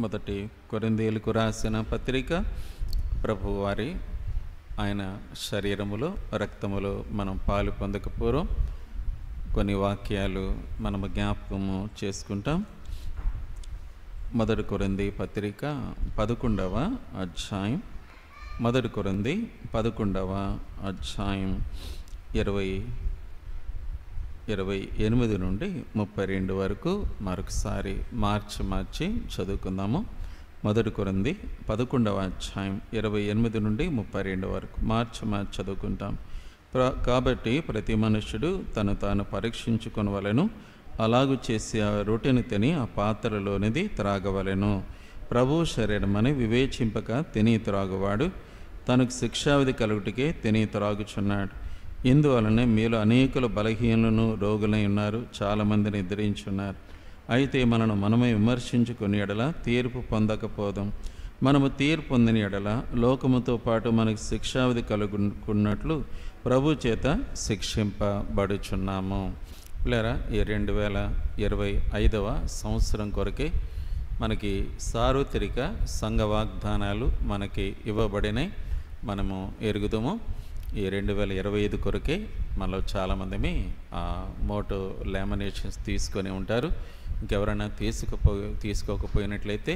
మొదటి కొరింథీయులకు రాసిన పత్రిక ప్రభువారి ఆయన శరీరములో రక్తములో మనం పాలు పొందకపోవడం కొన్ని వాక్యాలు మనము జ్ఞాపకము చేసుకుంటాం. మొదటి కొరింథీ పత్రిక 11వ అధ్యాయం, మొదటి కొరింథీ 11వ అధ్యాయం 28 నుండి 32 వరకు మరొకసారి మార్చి చదువుకుందాము. మొదటి కొరింథీ 11వ అధ్యాయం 28 నుండి 32 వరకు మార్చి చదువుకుంటాం. కాబట్టి ప్రతి మనుష్యుడు తను తాను పరీక్షించుకొనవలెను, అలాగు చేసి ఆ రొట్టెని తిని ఆ పాత్రలోనిది త్రాగవలెను. ప్రభు శరీరమని వివేచింపక తిని త్రాగువాడు తనకు శిక్షావిధి కలుగుటికే తిని త్రాగుచున్నాడు. ఇందువలనే మీలో అనేకులు బలహీనులను రోగులై ఉన్నారు, చాలామంది నిద్రించున్నారు. అయితే మనమే విమర్శించుకుని ఎడల తీర్పు పొందకపోదాం. మనము తీర్పు పొందిన ఎడల లోకముతో పాటు మనకు శిక్షావిధి కలుగుకున్నట్లు ప్రభు చేత శిక్షింపబడుచున్నాము. లేరా ఈ 2025వ సంవత్సరం కొరకే మనకి సార్వత్రిక సంఘ వాగ్దానాలు మనకి ఇవ్వబడినాయి, మనము ఎరుగుదాము. ఈ 2025 కొరకే మనలో చాలామంది మోటో లామినేషన్స్ తీసుకొని ఉంటారు. ఇంకెవరైనా తీసుకోకపోయినట్లయితే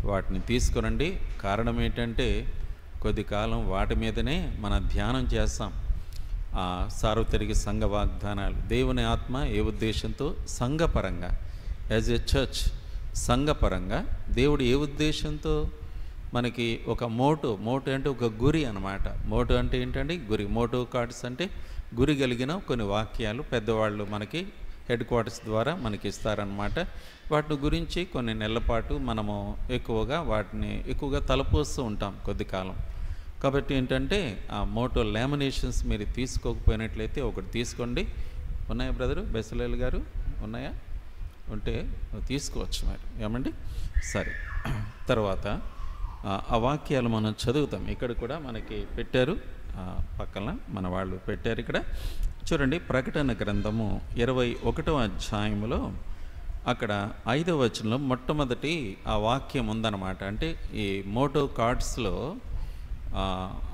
వాటిని తీసుకురండి. కారణం ఏంటంటే కొద్ది కాలం వాటి మీదనే మన ధ్యానం చేస్తాం. సార్వత్రిక సంఘ వాగ్దానాలు దేవుని ఆత్మ ఏ ఉద్దేశంతో సంఘపరంగా యాజ్ ఎ చర్చ్ సంఘపరంగా దేవుడు ఏ ఉద్దేశంతో మనకి ఒక మోటో అంటే ఒక గురి అన్నమాట. మోటో అంటే ఏంటంటే గురి. మోటో కార్డ్స్ అంటే గురి కలిగిన కొన్ని వాక్యాలు పెద్దవాళ్ళు మనకి హెడ్ క్వార్టర్స్ ద్వారా మనకి ఇస్తారనమాట. వాటిని గురించి కొన్ని నెలల పాటు మనము వాటిని ఎక్కువగా తలపోస్తూ ఉంటాం కొద్ది కాలం. కాబట్టి ఏంటంటే ఆ మోటో లామినేషన్స్ మీరు తీసుకోకపోయినట్లయితే ఒకటి తీసుకోండి. ఉన్నాయా బ్రదరు బెసలేల్ గారు? ఉన్నాయా? ఉంటే తీసుకోవచ్చు మరి. ఏమండి? సరే, తర్వాత ఆ వాక్యాలు మనం చదువుతాం. ఇక్కడ కూడా మనకి పెట్టారు, పక్కన మన వాళ్ళు పెట్టారు. ఇక్కడ చూడండి, ప్రకటన గ్రంథము 21వ అధ్యాయంలో అక్కడ 5వ వచనంలో మొట్టమొదటి ఆ వాక్యం ఉందన్నమాట. అంటే ఈ మోటో కార్డ్స్లో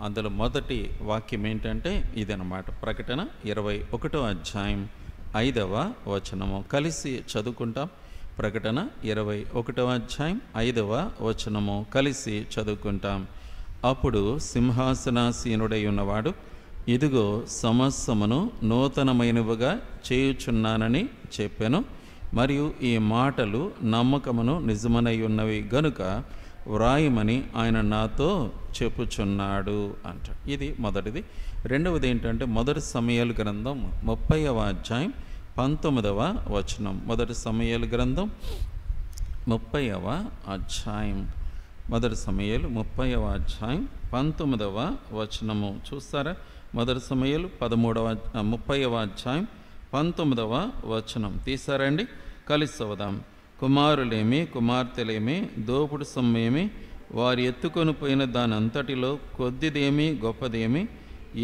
అందులో మొదటి వాక్యం ఏంటంటే ఇదన్నమాట. ప్రకటన 21వ అధ్యాయం 5వ వచనము కలిసి చదువుకుంటాం. ప్రకటన 21వ అధ్యాయం 5వ వచనము కలిసి చదువుకుంటాం. అప్పుడు సింహాసనాసీనుడై ఉన్నవాడు, ఇదిగో సమస్తమును నూతనమైనవిగా చేయుచున్నానని చెప్పెను, మరియు ఈ మాటలు నమ్మకమును నిజమనై ఉన్నవి గనుక వ్రాయమని ఆయన నాతో చెప్పుచున్నాడు అంట. ఇది మొదటిది. రెండవది ఏంటంటే మొదటి సమూయేలు గ్రంథం 30వ అధ్యాయం 19వ వచనం. మొదటి సమూయేలు గ్రంథం 30వ అధ్యాయం, మొదటి సమూయేలు 30వ అధ్యాయం 19వ వచనము చూస్తారా? మొదటి సమూయేలు 30వ అధ్యాయం 19వ వచనం తీసారండి? కలిసి చదువుదాం. కుమారులేమి కుమార్తెలేమి దోపుడు సొమ్మేమి వారు ఎత్తుకొని పోయిన దాని అంతటిలో కొద్దిదేమి గొప్పదేమి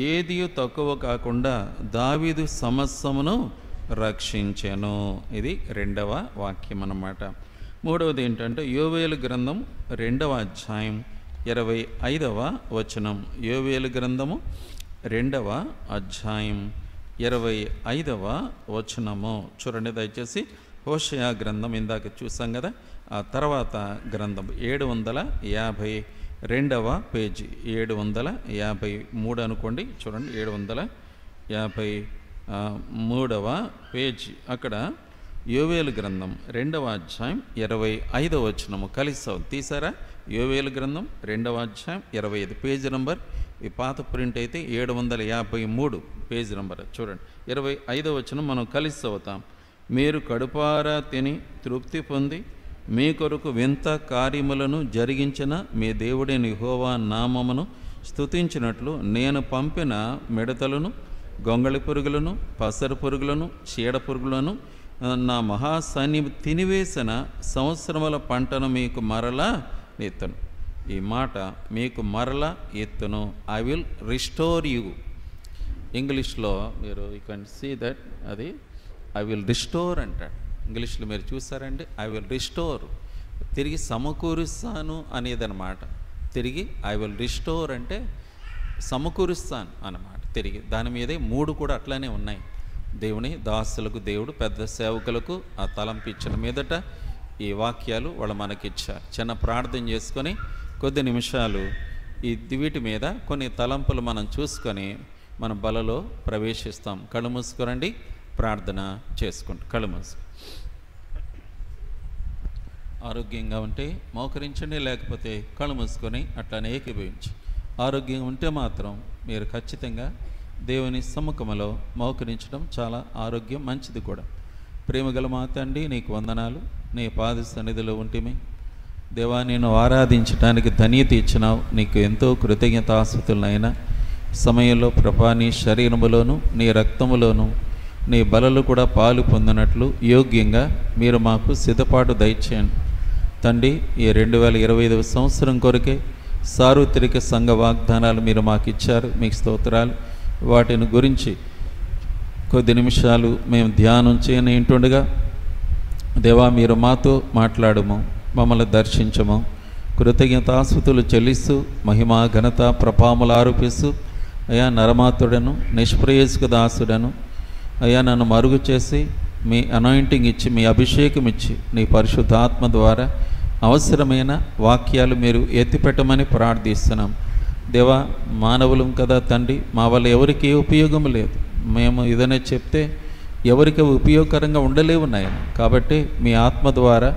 ఏది తక్కువ కాకుండా దావీదు సమస్తమును రక్షించెను. ఇది రెండవ వాక్యం అన్నమాట. మూడవది ఏంటంటే యోవేలు గ్రంథం 2వ అధ్యాయం 25వ వచనం. యోవేలు గ్రంథము 2వ అధ్యాయం 25వ వచనము చూడండి దయచేసి. హోషేయ గ్రంథం ఇందాక చూసాం కదా, ఆ తర్వాత గ్రంథం 752వ పేజీ, 753 అనుకోండి. చూడండి 753వ పేజీ. అక్కడ యోవేలు గ్రంథం 2వ అధ్యాయం 25వ వచనము కలిసి తీసారా? యోవేలు గ్రంథం 2వ అధ్యాయం 25 పేజీ నంబర్. ఈ పాత ప్రింట్ అయితే 753 పేజీ నంబర్. చూడండి 25వ వచనం మనం కలిసి చదువుతాం. మీరు కడుపారా తిని తృప్తి పొంది మీ కొరకు వింత కార్యములను జరిగించిన మీ దేవుడైన యెహోవా నామమును స్తుతించినట్లు నేను పంపిన మిడతలను, గొంగళి పురుగులను, పసరు పురుగులను, చీడ పురుగులను నా మహాసైన్యం తినివేసిన సంవత్సరముల పంటను మీకు మరలా ఎత్తును. ఈ మాట మీకు మరలా ఎత్తును. I will restore you. ఇంగ్లీష్లో మీరు యూ కెన్ సీ దట్, అది ఐ విల్ రిస్టోర్ అంటాడు. ఇంగ్లీష్లో మీరు చూసారండి, ఐ విల్ రిస్టోర్. తిరిగి సమకూరుస్తాను అనేదన్నమాట. తిరిగి ఐ విల్ రిస్టోర్ అంటే సమకూరుస్తాను అన్నమాట. తిరిగి దాని మీదే 3 కూడా అట్లానే ఉన్నాయి. దేవుని దాసులకు దేవుడు పెద్ద సేవకులకు ఆ తలంపు ఇచ్చిన మీదట ఈ వాక్యాలు వాళ్ళు మనకిచ్చారు. చిన్న ప్రార్థన చేసుకొని కొద్ది నిమిషాలు వీటి మీద కొన్ని తలంపులు మనం చూసుకొని మన బలలో ప్రవేశిస్తాం. కళ్ళు మూసుకోరండి, ప్రార్థన చేసుకుంటాం. కళ్ళు మూసుకో. ఆరోగ్యంగా ఉంటే మోకరించండి, లేకపోతే కళ్ళు మూసుకొని అట్లానే ఏకీభవించి. ఆరోగ్యంగా ఉంటే మాత్రం మీరు ఖచ్చితంగా దేవుని సముఖంలో మోకరించడం చాలా ఆరోగ్యం, మంచిది కూడా. ప్రేమగల మా తండ్రి, నీకు వందనాలు. నీ పాద సన్నిధిలో ఉంటిమి దేవా, నేను ఆరాధించడానికి ధన్యత ఇచ్చినావు. నీకు ఎంతో కృతజ్ఞతాస్తుతులైనా సమయంలో ప్రభా, నీ శరీరములోను నీ రక్తములోను నీ బలలు కూడా పాలు పొందినట్లు యోగ్యంగా మీరు మాకు సిద్ధపాటు దయచేయండి తండ్రి. ఈ 2025వ సంవత్సరం కొరకే సార్వత్రిక సంఘ వాగ్దానాలు మీరు మాకు ఇచ్చారు, మీకు స్తోత్రాలు. వాటిని గురించి కొద్ది నిమిషాలు మేము ధ్యానం చేయనింటుండగా దేవా, మీరు మాతో మాట్లాడము, మమ్మల్ని దర్శించము. కృతజ్ఞతాస్తుతులు చెల్లిస్తూ మహిమా ఘనత ప్రభావములు ఆరోపిస్తూ అయ్యా, నరమాతుడను నిష్ప్రయోజక దాసుడను అయ్యా, నన్ను మరుగు చేసి మీ అనాయింటింగ్ ఇచ్చి, మీ అభిషేకం ఇచ్చి, నీ పరిశుద్ధాత్మ ద్వారా అవసరమైన వాక్యాలు మీరు ఎత్తిపెట్టమని ప్రార్థిస్తున్నాం. దేవా, మానవులం కదా తండ్రి, మా వల్ల ఎవరికి ఉపయోగం లేదు. మేము ఏదైనా చెప్తే ఎవరికి ఉపయోగకరంగా ఉండలేవు నాయన. కాబట్టి మీ ఆత్మ ద్వారా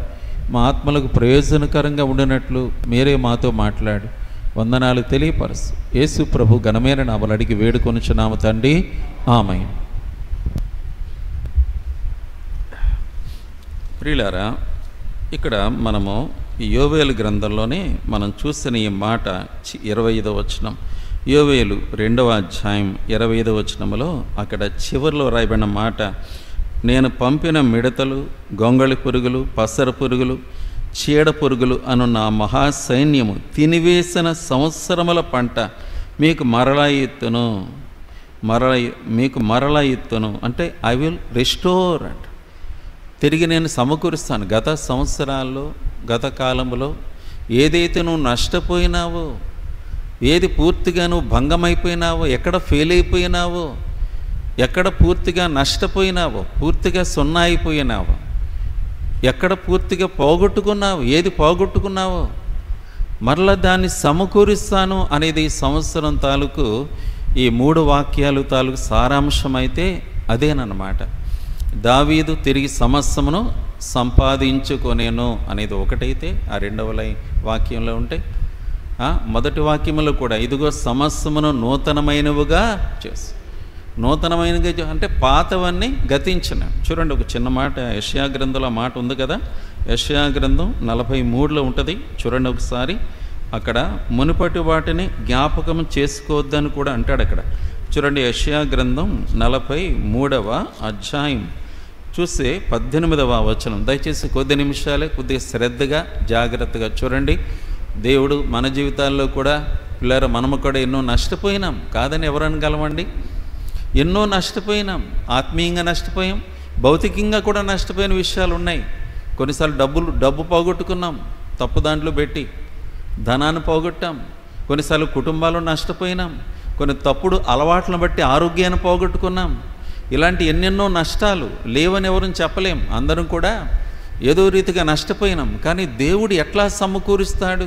మా ఆత్మలకు ప్రయోజనకరంగా ఉండినట్లు మీరే మాతో మాట్లాడి వందనాలు తెలియపరుస్తూ యేసు ప్రభు ఘనమైన నామములు అడిగి వేడుకొనుచున్నాము తండ్రి, ఆమేన్. ప్రియులారా, ఇక్కడ మనము ఈ యోవేలు గ్రంథంలోనే మనం చూసిన ఈ మాట 25వ వచనం, యోవేలు 2వ అధ్యాయం 25వ వచనంలో అక్కడ చివరిలో రాయబడిన మాట, నేను పంపిన మిడతలు, గొంగళి పురుగులు, పసర పురుగులు, చీడ పురుగులు అను నా మహాసైన్యము తినివేసిన సంవత్సరముల పంట మీకు మరలా ఎత్తును, మీకు మరలా ఎత్తును అంటే ఐ విల్ రిస్టోర్ అంట. తిరిగి నేను సమకూరుస్తాను. గత సంవత్సరాల్లో, గత కాలంలో ఏదైతే నువ్వు నష్టపోయినావో, ఏది పూర్తిగా నువ్వు భంగమైపోయినావో, ఎక్కడ ఫెయిల్ అయిపోయినావో, ఎక్కడ పూర్తిగా నష్టపోయినావో, పూర్తిగా సున్నా అయిపోయినావో, ఎక్కడ పూర్తిగా పోగొట్టుకున్నావు, ఏది పోగొట్టుకున్నావో మరలా దాన్ని సమకూరుస్తాను అనేది ఈ సంవత్సరం తాలూకు ఈ 3 వాక్యాలు తాలూకు సారాంశం అయితే అదేనమాట. దావీదు తిరిగి సమస్తమును సంపాదించుకొనేను అనేది ఒకటైతే ఆ 2వ వాక్యంలో ఉంటే, మొదటి వాక్యంలో కూడా ఇదిగో సమస్తమును నూతనమైనవిగా చేసి, నూతనమైనగా అంటే పాతవన్నీ గతించిన. చూడండి, ఒక చిన్న మాట యెషయా గ్రంథంలో మాట ఉంది కదా, యెషయా గ్రంథం 43లో ఉంటుంది. చూడండి ఒకసారి, అక్కడ మునుపటి వాటిని జ్ఞాపకం చేసుకోవద్దని కూడా అంటాడు అక్కడ. చూడండి, యెషయా గ్రంథం 43వ అధ్యాయం చూస్తే 18వ వచనం. దయచేసి కొద్ది నిమిషాలే, కొద్దిగా శ్రద్ధగా జాగ్రత్తగా చూడండి. దేవుడు మన జీవితాల్లో కూడా పిల్లలు మనము కూడా ఎన్నో నష్టపోయినాం, కాదని ఎవరు అనగలమండి? ఎన్నో నష్టపోయినాం, ఆత్మీయంగా నష్టపోయాం, భౌతికంగా కూడా నష్టపోయిన విషయాలు ఉన్నాయి. కొన్నిసార్లు డబ్బు పోగొట్టుకున్నాం, తప్పు దాంట్లో పెట్టి ధనాన్ని పోగొట్టాం. కొన్నిసార్లు కుటుంబాలు నష్టపోయినాం, కొన్ని తప్పుడు అలవాట్లను బట్టి ఆరోగ్యాన్ని పోగొట్టుకున్నాం. ఇలాంటి ఎన్నెన్నో నష్టాలు లేవని ఎవరని చెప్పలేం. అందరం కూడా ఏదో రీతిగా నష్టపోయినాం. కానీ దేవుడు ఎట్లా సమకూరుస్తాడు?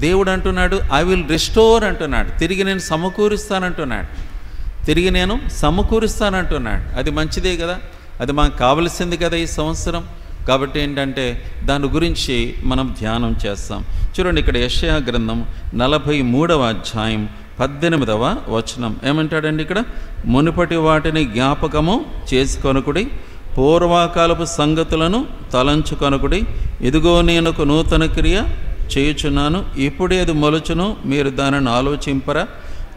దేవుడు అంటున్నాడు ఐ విల్ రిస్టోర్ అంటున్నాడు. తిరిగి నేను సమకూరుస్తానంటున్నాడు. తిరిగి నేను సమకూరుస్తానంటున్నాడు. అది మంచిదే కదా, అది మనకు కావలసింది కదా ఈ సంవత్సరం. కాబట్టి ఏంటంటే దాని గురించి మనం ధ్యానం చేస్తాం. చూడండి, ఇక్కడ యెషయా గ్రంథం 43వ అధ్యాయం 18వ వచనం ఏమంటాడండి ఇక్కడ? మునుపటి వాటిని జ్ఞాపకము చేసుకొనుకుడి, పూర్వకాలపు సంగతులను తలంచుకొనుకుడి. ఇదిగో నేను ఒక నూతన క్రియ చేయుచున్నాను, ఇప్పుడే అది మొలుచును, మీరు దానిని ఆలోచింపరా?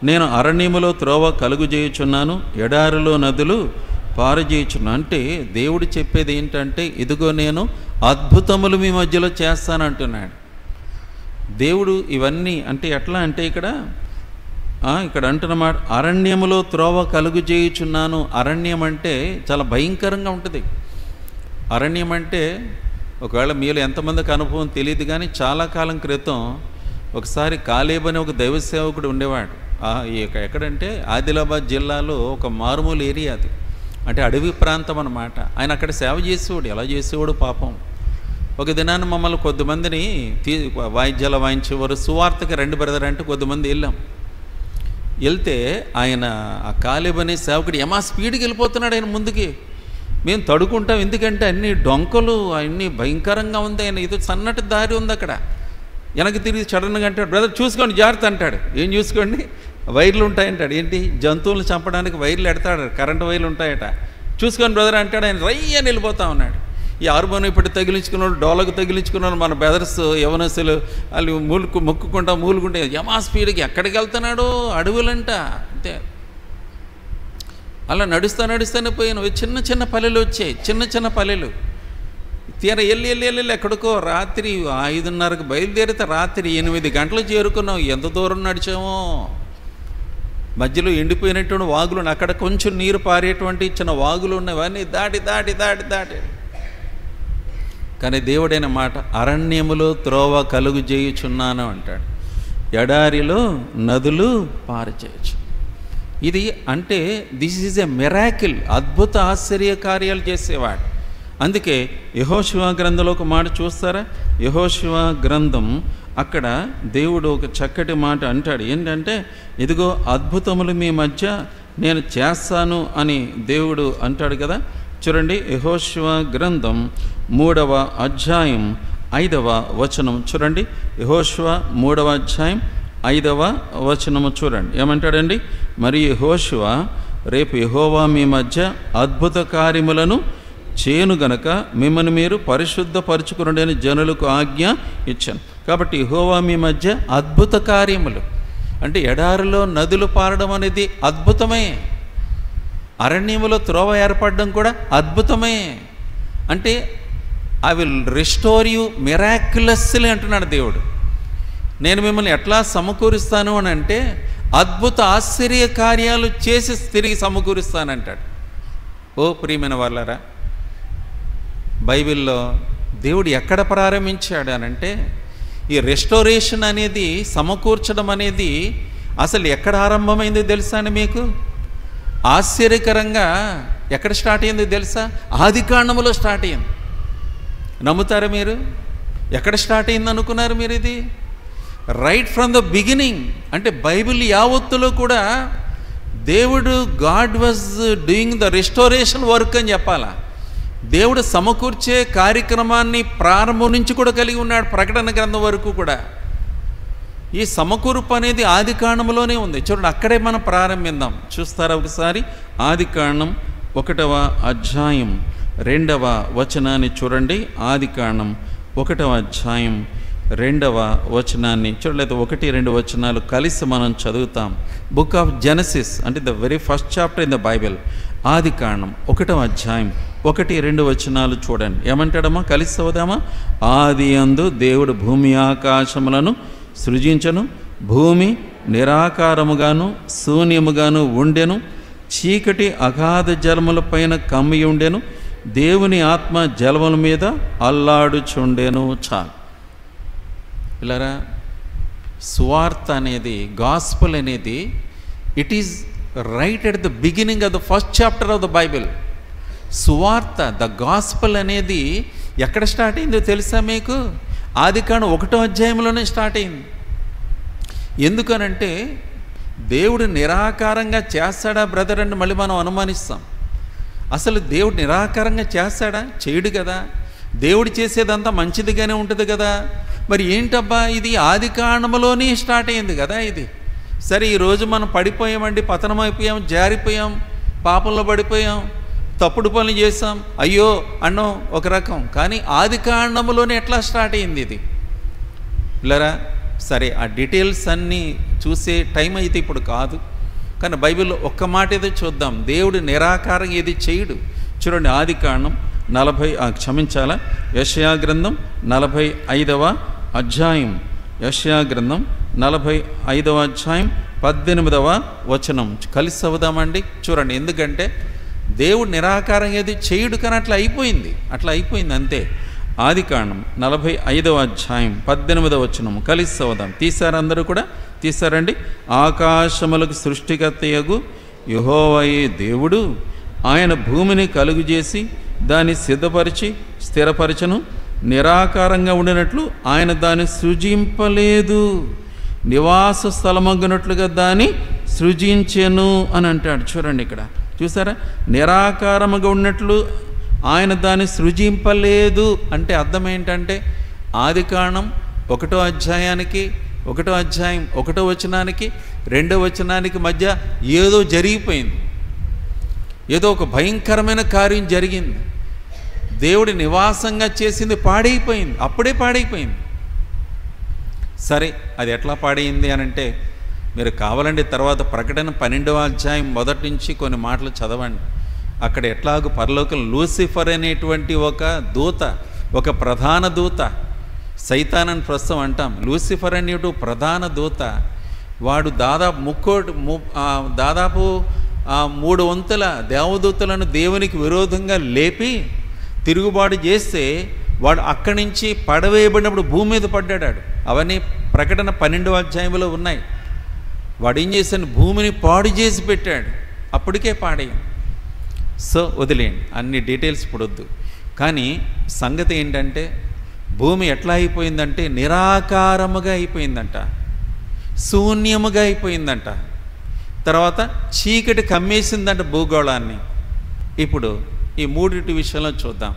నేను అరణ్యములో త్రోవ కలుగుజేయుచున్నాను, ఎడారిలో నదులు పారజేయుచున్నాను. అంటే దేవుడు చెప్పేది ఏంటంటే, ఇదిగో నేను అద్భుతములు మీ మధ్యలో చేస్తానంటున్నాడు దేవుడు. ఇవన్నీ అంటే ఎట్లా అంటే ఇక్కడ అంటున్నమాట, అరణ్యములో త్రోవ కలుగుజేయుచున్నాను. అరణ్యం అంటే చాలా భయంకరంగా ఉంటుంది. అరణ్యం అంటే ఒకవేళ మీలో ఎంతమందికి అనుభవం తెలియదు కానీ చాలా కాలం క్రితం ఒకసారి కాలేబ్ అనే ఒక దైవ సేవకుడు ఉండేవాడు. ఎక్కడంటే ఆదిలాబాద్ జిల్లాలో ఒక మారుమూల ఏరియా అది, అంటే అడవి ప్రాంతం అన్నమాట. ఆయన అక్కడ సేవ చేసేవాడు. ఎలా చేసేవాడు పాపం. ఒక దినాన్ని మమ్మల్ని కొద్దిమందిని వాయిద్యాలు వాయించేవారు, సువార్తకి రండి బ్రదర్ అంటే కొద్దిమంది వెళ్ళాం. వెళ్తే ఆయన ఆ కాలేబ్ అనే సేవకుడు యమా స్పీడ్కి వెళ్ళిపోతున్నాడు ఆయన ముందుకి. మేము తడుకుంటాం, ఎందుకంటే అన్ని డొంకలు అన్నీ భయంకరంగా ఉంది. ఆయన ఏదో సన్నటి దారి ఉంది అక్కడ. వెనక్కి తిరిగి సడన్గా అంటాడు, బ్రదర్ చూసుకోండి జాగ్రత్త అంటాడు. ఏం చూసుకోండి? వైర్లు ఉంటాయంటాడు. ఏంటి? జంతువులను చంపడానికి వైర్లు ఎడతాడు, కరెంటు వైర్లు ఉంటాయట. చూసుకోండి బ్రదర్ అంటాడు. ఆయన రయ్యని వెళ్ళిపోతా ఉన్నాడు. ఈ హార్మోనియం ఇప్పుడు తగిలించుకున్నాడు, డోలకు తగిలించుకున్నాడు మన బ్రదర్స్ యవనస్తులు వాళ్ళు మొక్కుకుంటా మూలుకుంటే యమా స్పీడ్కి ఎక్కడికి వెళ్తున్నాడు? అడవులంట. అంతే. అలా నడుస్తూనే పోయాను. చిన్న చిన్న పల్లెలు వచ్చాయి, చిన్న చిన్న పల్లెలు. తీర వెళ్ళి ఎక్కడికో రాత్రి 5:30కి బయలుదేరితే రాత్రి 8 గంటలు చేరుకున్నాం. ఎంత దూరం నడిచామో. మధ్యలో ఎండిపోయినటువంటి వాగులు, అక్కడ కొంచెం నీరు పారేటువంటి చిన్న వాగులు ఉన్నవన్నీ దాటి కానీ దేవుడైన మాట, అరణ్యములో త్రోవ కలుగు చేయుచున్నాను అంటాడు, ఎడారిలో నదులు పారచేయచ్చు. ఇది అంటే దిస్ ఈజ్ ఎ మిరాకిల్, అద్భుత ఆశ్చర్య కార్యాలు చేసేవాడు. అందుకే యెహోషువ గ్రంథంలో ఒక మాట చూస్తారా? యెహోషువ గ్రంథం అక్కడ దేవుడు ఒక చక్కటి మాట అంటాడు. ఏంటంటే, ఇదిగో అద్భుతములు మీ మధ్య నేను చేస్తాను అని దేవుడు అంటాడు కదా. చూడండి, యెహోషువ గ్రంథం 3వ అధ్యాయం 5వ వచనం చూడండి. యెహోషువ 3వ అధ్యాయం 5వ వచనము చూడండి. ఏమంటాడండి? మరి యెహోషువ, రేపు యెహోవా మీ మధ్య అద్భుత కార్యములను చేను గనక మిమ్మల్ని మీరు పరిశుద్ధపరచుకునండి అని జనులకు ఆజ్ఞ ఇచ్చాను. కాబట్టి యెహోవా మీ మధ్య అద్భుత కార్యములు అంటే ఎడారిలో నదులు పారడం అనేది అద్భుతమే. అరణ్యములో త్రోవ ఏర్పడడం కూడా అద్భుతమే. అంటే I will restore you miraculously అంటున్నాడు దేవుడు. నేను మిమ్మల్ని ఎట్లా సమకూరుస్తాను అని అంటే, అద్భుత ఆశ్చర్య కార్యాలు చేసి తిరిగి సమకూరుస్తానంటాడు. ఓ ప్రియమైన వాళ్ళారా, బైబిల్లో దేవుడు ఎక్కడ ప్రారంభించాడు అనంటే, ఈ రెస్టోరేషన్ అనేది, సమకూర్చడం అనేది అసలు ఎక్కడ ఆరంభమైందో తెలుసా అండి మీకు? ఆశ్చర్యకరంగా ఎక్కడ స్టార్ట్ అయిందో తెలుసా? ఆదికాండములో స్టార్ట్ అయింది. నమ్ముతారా మీరు? ఎక్కడ స్టార్ట్ అయింది అనుకున్నారు మీరు? ఇది రైట్ ఫ్రమ్ ద బిగినింగ్. అంటే బైబిల్ యావత్తులో కూడా దేవుడు, God was doing the restoration work అని చెప్పాలా. దేవుడు సమకూర్చే కార్యక్రమాన్ని ప్రారంభం నుంచి కూడా కలిగి ఉన్నాడు, ప్రకటన గ్రంథం వరకు కూడా. ఈ సమకూర్పు అనేది ఆదికాండంలోనే ఉంది. చూడండి, అక్కడే మనం ప్రారంభిద్దాం. చూస్తారా ఒకసారి? ఆదికాండం 1వ అధ్యాయం 2వ వచనాన్ని చూడండి. ఆదికాండం 1వ అధ్యాయం 2వ వచనాన్ని చూడలేదు, 1-2 వచనాలు కలిసి మనం చదువుతాం. బుక్ ఆఫ్ జెనసిస్ అంటే the very first chapter in the Bible. ఆదికాండం 1వ అధ్యాయం 1-2 వచనాలు చూడండి. ఏమంటాడమ్మా? కలిసి చదువుదామా? ఆది యందు దేవుడు భూమి ఆకాశములను సృజించను, భూమి నిరాకారముగాను శూన్యముగాను ఉండెను, చీకటి అగాధ జలముల పైన కమ్మి ఉండెను, దేవుని ఆత్మ జలముల మీద అల్లాడుచుండెను. చాలు. ఇలారా, సువార్త అనేది, గాస్పల్ అనేది, it is right at the beginning of the first chapter of the Bible. సువార్త, ద గాస్పల్ అనేది ఎక్కడ స్టార్ట్ అయిందో తెలుసా మీకు? ఆదికాండం 1వ అధ్యాయంలోనే స్టార్ట్ అయింది. ఎందుకనంటే, దేవుడు నిరాకారంగా చేస్తాడా బ్రదర్ అని మళ్ళీ మనం అనుమానిస్తాం. అసలు దేవుడు నిరాకారంగా చేస్తాడా? చేయడు కదా. దేవుడు చేసేదంతా మంచిదిగానే ఉంటుంది కదా. మరి ఏంటబ్బా ఇది? ఆదికాండంలోనే స్టార్ట్ అయింది కదా ఇది. సరే, ఈరోజు మనం పడిపోయామండి, పతనమైపోయాం, జారిపోయాం, పాపంలో పడిపోయాం, తప్పుడు పనులు చేసాం, అయ్యో అన్నో ఒక రకం. కానీ ఆదికాండంలోనే ఎట్లా స్టార్ట్ అయింది ఇది? ఇలారా, సరే ఆ డీటెయిల్స్ అన్నీ చూసే టైం అయితే ఇప్పుడు కాదు. కానీ బైబిల్లో ఒక్క మాట ఏదో చూద్దాం. దేవుడు నిరాకారం ఏది చేయడు. చూడండి, ఆదికాండం 40 యెషయా గ్రంథం 45వ అధ్యాయం, యెషయా గ్రంథం 45వ అధ్యాయం 18వ వచనం కలిసి చదువుదామండి. చూడండి, ఎందుకంటే దేవుడు నిరాకారం ఏది చేయడు, కానీ అట్లా అయిపోయింది అంతే. ఆదికాండం 45వ అధ్యాయం 18వ వచనము కలిసి చదువుదాం. తీశారు అందరూ కూడా? తీశారండి. ఆకాశములకు సృష్టికర్తయగు యెహోవాయే దేవుడు, ఆయన భూమిని కలుగజేసి దాన్ని సిద్ధపరిచి స్థిరపరచను, నిరాకారంగా ఉండినట్లు ఆయన దాన్ని సృజింపలేదు, నివాస స్థలమగ్గినట్లుగా దాన్ని సృజించెను అని అంటాడు. చూడండి ఇక్కడ చూసారా, నిరాకారముగా ఉన్నట్లు ఆయన దాన్ని సృజింపలేదు అంటే అర్థం ఏంటంటే ఆదికాండం 1వ అధ్యాయానికి 1వ అధ్యాయం 1వ వచనానికి 2వ వచనానికి మధ్య ఏదో జరిగిపోయింది, ఏదో ఒక భయంకరమైన కార్యం జరిగింది. దేవుడి నివాసంగా చేసింది పాడైపోయింది, అప్పుడే పాడైపోయింది. సరే, అది ఎట్లా పాడైంది అని అంటే మీరు కావాలంటే తర్వాత ప్రకటన 12వ అధ్యాయం మొదటి నుంచి కొన్ని మాటలు చదవండి. అక్కడ ఎట్లాగూ పరలోకం లూసిఫర్ అనేటువంటి ఒక దూత, ఒక ప్రధాన దూత, సైతాన్ అని ప్రస్తుతం అంటాం, లూసిఫర్ అనేటు ప్రధాన దూత, వాడు దాదాపు 3 వంతుల దేవదూతలను దేవునికి విరోధంగా లేపి తిరుగుబాటు చేస్తే వాడు అక్కడి నుంచి పడవేయబడినప్పుడు భూమి మీద పడ్డాడు. అవన్నీ ప్రకటన 12వ అధ్యాయంలో ఉన్నాయి. వాడు ఏం చేశాడు? భూమిని పాడు చేసి పెట్టాడు, అప్పటికే పాడేయం. సో వదిలేయండి, అన్ని డీటెయిల్స్ ఇప్పుడు వద్దు. కానీ సంగతి ఏంటంటే భూమి ఎట్లా అయిపోయిందంటే నిరాకారముగా అయిపోయిందంట, శూన్యముగా అయిపోయిందంట. తర్వాత చీకటి కమ్మేసిందంట భూగోళాన్ని. ఇప్పుడు ఈ మూడింటి విషయంలో చూద్దాం.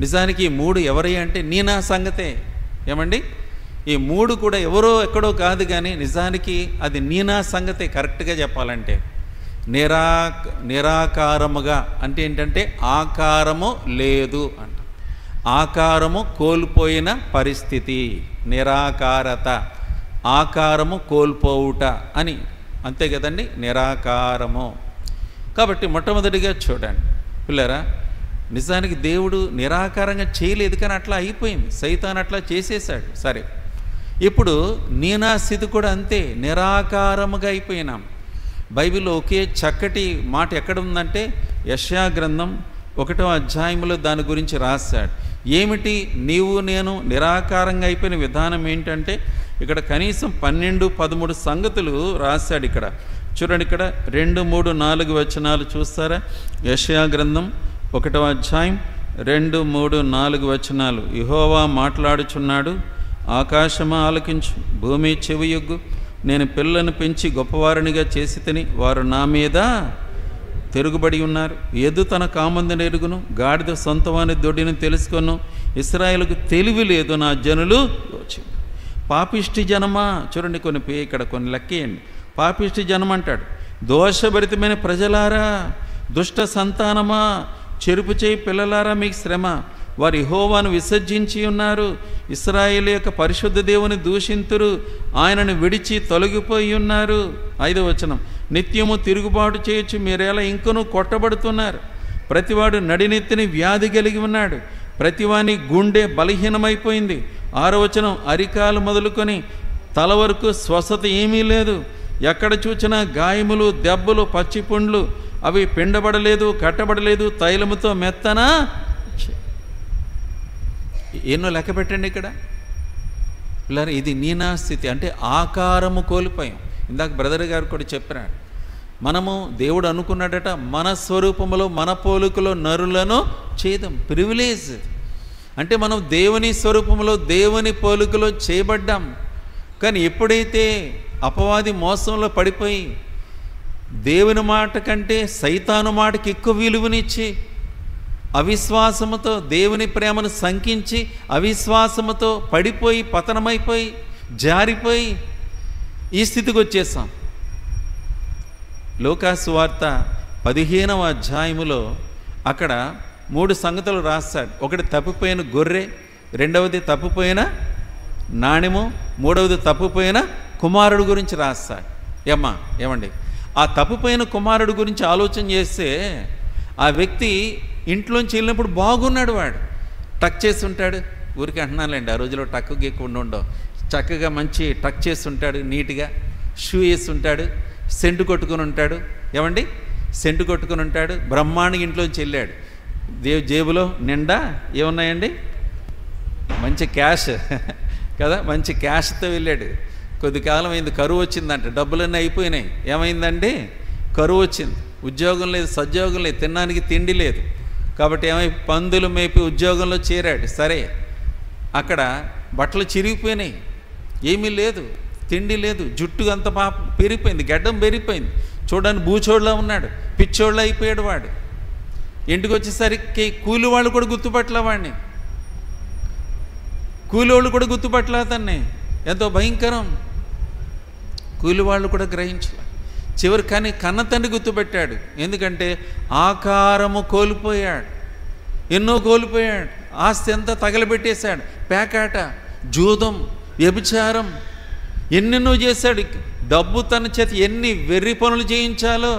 నిజానికి ఈ 3 ఎవరి అంటే నీనా సంగతే. ఏమండి, ఈ 3 కూడా ఎవరో ఎక్కడో కాదు, కానీ నిజానికి అది నీనా సంగతే. కరెక్ట్గా చెప్పాలంటే నిరాకారముగా అంటే ఏంటంటే ఆకారము లేదు అంట, ఆకారము కోల్పోయిన పరిస్థితి, నిరాకారత, ఆకారము కోల్పోవుట అని, అంతే కదండి, నిరాకారము. కాబట్టి మొట్టమొదటిగా చూడండి పిల్లరా, నిజానికి దేవుడు నిరాకారంగా చేయలేదు, కానీ అట్లా అయిపోయింది, సైతాన్ అట్లా చేసేసాడు. సరే, ఇప్పుడు నీనా స్థితి కూడా అంతే, నిరాకారముగా అయిపోయినాం. బైబిల్లో ఒకే చక్కటి మాట ఎక్కడ ఉందంటే యెషయా గ్రంథం 1వ అధ్యాయంలో దాని గురించి రాశాడు. ఏమిటి నీవు నేను నిరాకారంగా అయిపోయిన విధానం ఏంటంటే ఇక్కడ కనీసం 12-13 సంగతులు రాశాడు. ఇక్కడ చూడండి, ఇక్కడ 2, 3, 4 వచనాలు చూస్తారా? యెషయా గ్రంథం 1వ అధ్యాయం 2, 3, 4 వచనాలు. యెహోవా మాట్లాడుచున్నాడు, ఆకాశమా ఆలకించు, భూమి చెవియొగ్గు, నేను పిల్లలను పెంచి గొప్పవారినిగా చేసి తిని వారు నా మీద తిరుగుబడి ఉన్నారు. ఎద్దు తన కామందుని ఎరుగును, గాడిద సొంతవాని దొడ్డిని తెలుసుకొను, ఇశ్రాయేలుకు తెలివి లేదు, నా జనులు పాపిష్టి జనమా. చూడండి, ఇక్కడ కొన్ని లెక్కేయండి. పాపిష్టి జనం అంటాడు, దోషభరితమైన ప్రజలారా, దుష్ట సంతానమా, చెరుపు చేయి పిల్లలారా, మీకు శ్రమ. వారు యెహోవాను విసర్జించి ఉన్నారు, ఇశ్రాయేలు యొక్క పరిశుద్ధ దేవుని దూషింతురు, ఆయనను విడిచి తొలగిపోయి ఉన్నారు. 5వ వచనం, నిత్యము తిరుగుబాటు చేయొచ్చు, మీరేలా ఇంకనూ కొట్టబడుతున్నారు. ప్రతివాడు నడినెత్తిని వ్యాధి కలిగి ఉన్నాడు, ప్రతివాని గుండె బలహీనమైపోయింది. 6వ వచనం, అరికాలు మొదలుకొని తల వరకు స్వస్థత ఏమీ లేదు, ఎక్కడ చూచినా గాయములు, దెబ్బలు, పచ్చిపుండ్లు, అవి పిండబడలేదు, కట్టబడలేదు, తైలముతో మెత్తనా. ఎన్నో లెక్క పెట్టండి ఇక్కడ పిల్లలు. ఇది నీనా స్థితి అంటే ఆకారము కోల్పోయాం. ఇందాక బ్రదర్ గారు కూడా చెప్పారు, మనము దేవుడు అనుకున్నాడట మన స్వరూపములో మన పోలికలో నరులను చేద్దాం. ప్రివిలేజ్ అంటే మనం దేవుని స్వరూపంలో దేవుని పోలికలో చేయబడ్డాం. కానీ ఎప్పుడైతే అపవాది మోసంలో పడిపోయి దేవుని మాట కంటే సైతాను మాటకి ఎక్కువ విలువనిచ్చి అవిశ్వాసముతో దేవుని ప్రేమను శంకించి అవిశ్వాసముతో పడిపోయి పతనమైపోయి జారిపోయి ఈ స్థితికి వచ్చేసాం. లూకాసు వార్త 15వ అధ్యాయములో అక్కడ 3 సంగతులు రాస్తాడు. ఒకటి తప్పిపోయిన గొర్రె, రెండవది తప్పిపోయిన నాణెము, మూడవది తప్పిపోయిన కుమారుడు గురించి రాస్తాడు. ఏమండి, ఆ తప్పిపోయిన కుమారుడు గురించి ఆలోచన చేస్తే ఆ వ్యక్తి ఇంట్లోంచి వెళ్ళినప్పుడు బాగున్నాడు, వాడు టక్ చేసి ఉంటాడు. ఊరికి అంటున్నానులేండి, ఆ రోజులో టక్కు గీక్కుండా ఉండవు, చక్కగా మంచి టక్ చేసి ఉంటాడు, నీట్గా షూ వేసి ఉంటాడు, సెంటు కొట్టుకుని ఉంటాడు. ఏమండి, సెంటు కొట్టుకుని ఉంటాడు, బ్రహ్మాండంగా ఇంట్లోంచి వెళ్ళాడు. జేబులో నిండా ఏమున్నాయండి? మంచి క్యాష్ కదా, మంచి క్యాష్తో వెళ్ళాడు. కొద్ది కాలం అయింది, కరువు వచ్చిందంట, డబ్బులన్నీ అయిపోయినాయి. ఏమైందండి? కరువు వచ్చింది. ఉద్యోగం లేదు, సద్యోగం లేదు, తినడానికి తిండి లేదు. కాబట్టి పందులు మేపి ఉద్యోగంలో చేరాడు. సరే, అక్కడ బట్టలు చిరిగిపోయినాయి, ఏమీ లేదు, తిండి లేదు, జుట్టు అంత పెరిగిపోయింది, గడ్డం పెరిగిపోయింది, చూడడానికి బూచోళ్ళ ఉన్నాడు, పిచ్చోళ్ళ అయిపోయాడు వాడు. ఇంటికి వచ్చేసరికి కూలి వాళ్ళు కూడా గుర్తుపట్టలే వాడిని, కూలి వాళ్ళు కూడా గుర్తుపట్టలే అతన్ని. ఎంతో భయంకరం. కూలి వాళ్ళు కూడా గ్రహించలే. చివరి కానీ కన్న తండ్రి గుర్తుపెట్టాడు. ఎందుకంటే ఆకారము కోల్పోయాడు, ఎన్నో కోల్పోయాడు, ఆస్తి అంతా తగలబెట్టేశాడు, పేకాట, జూదం, వ్యభిచారం, ఎన్నెన్నో చేశాడు. డబ్బు తన చేతి ఎన్ని వెర్రి పనులు చేయించాలో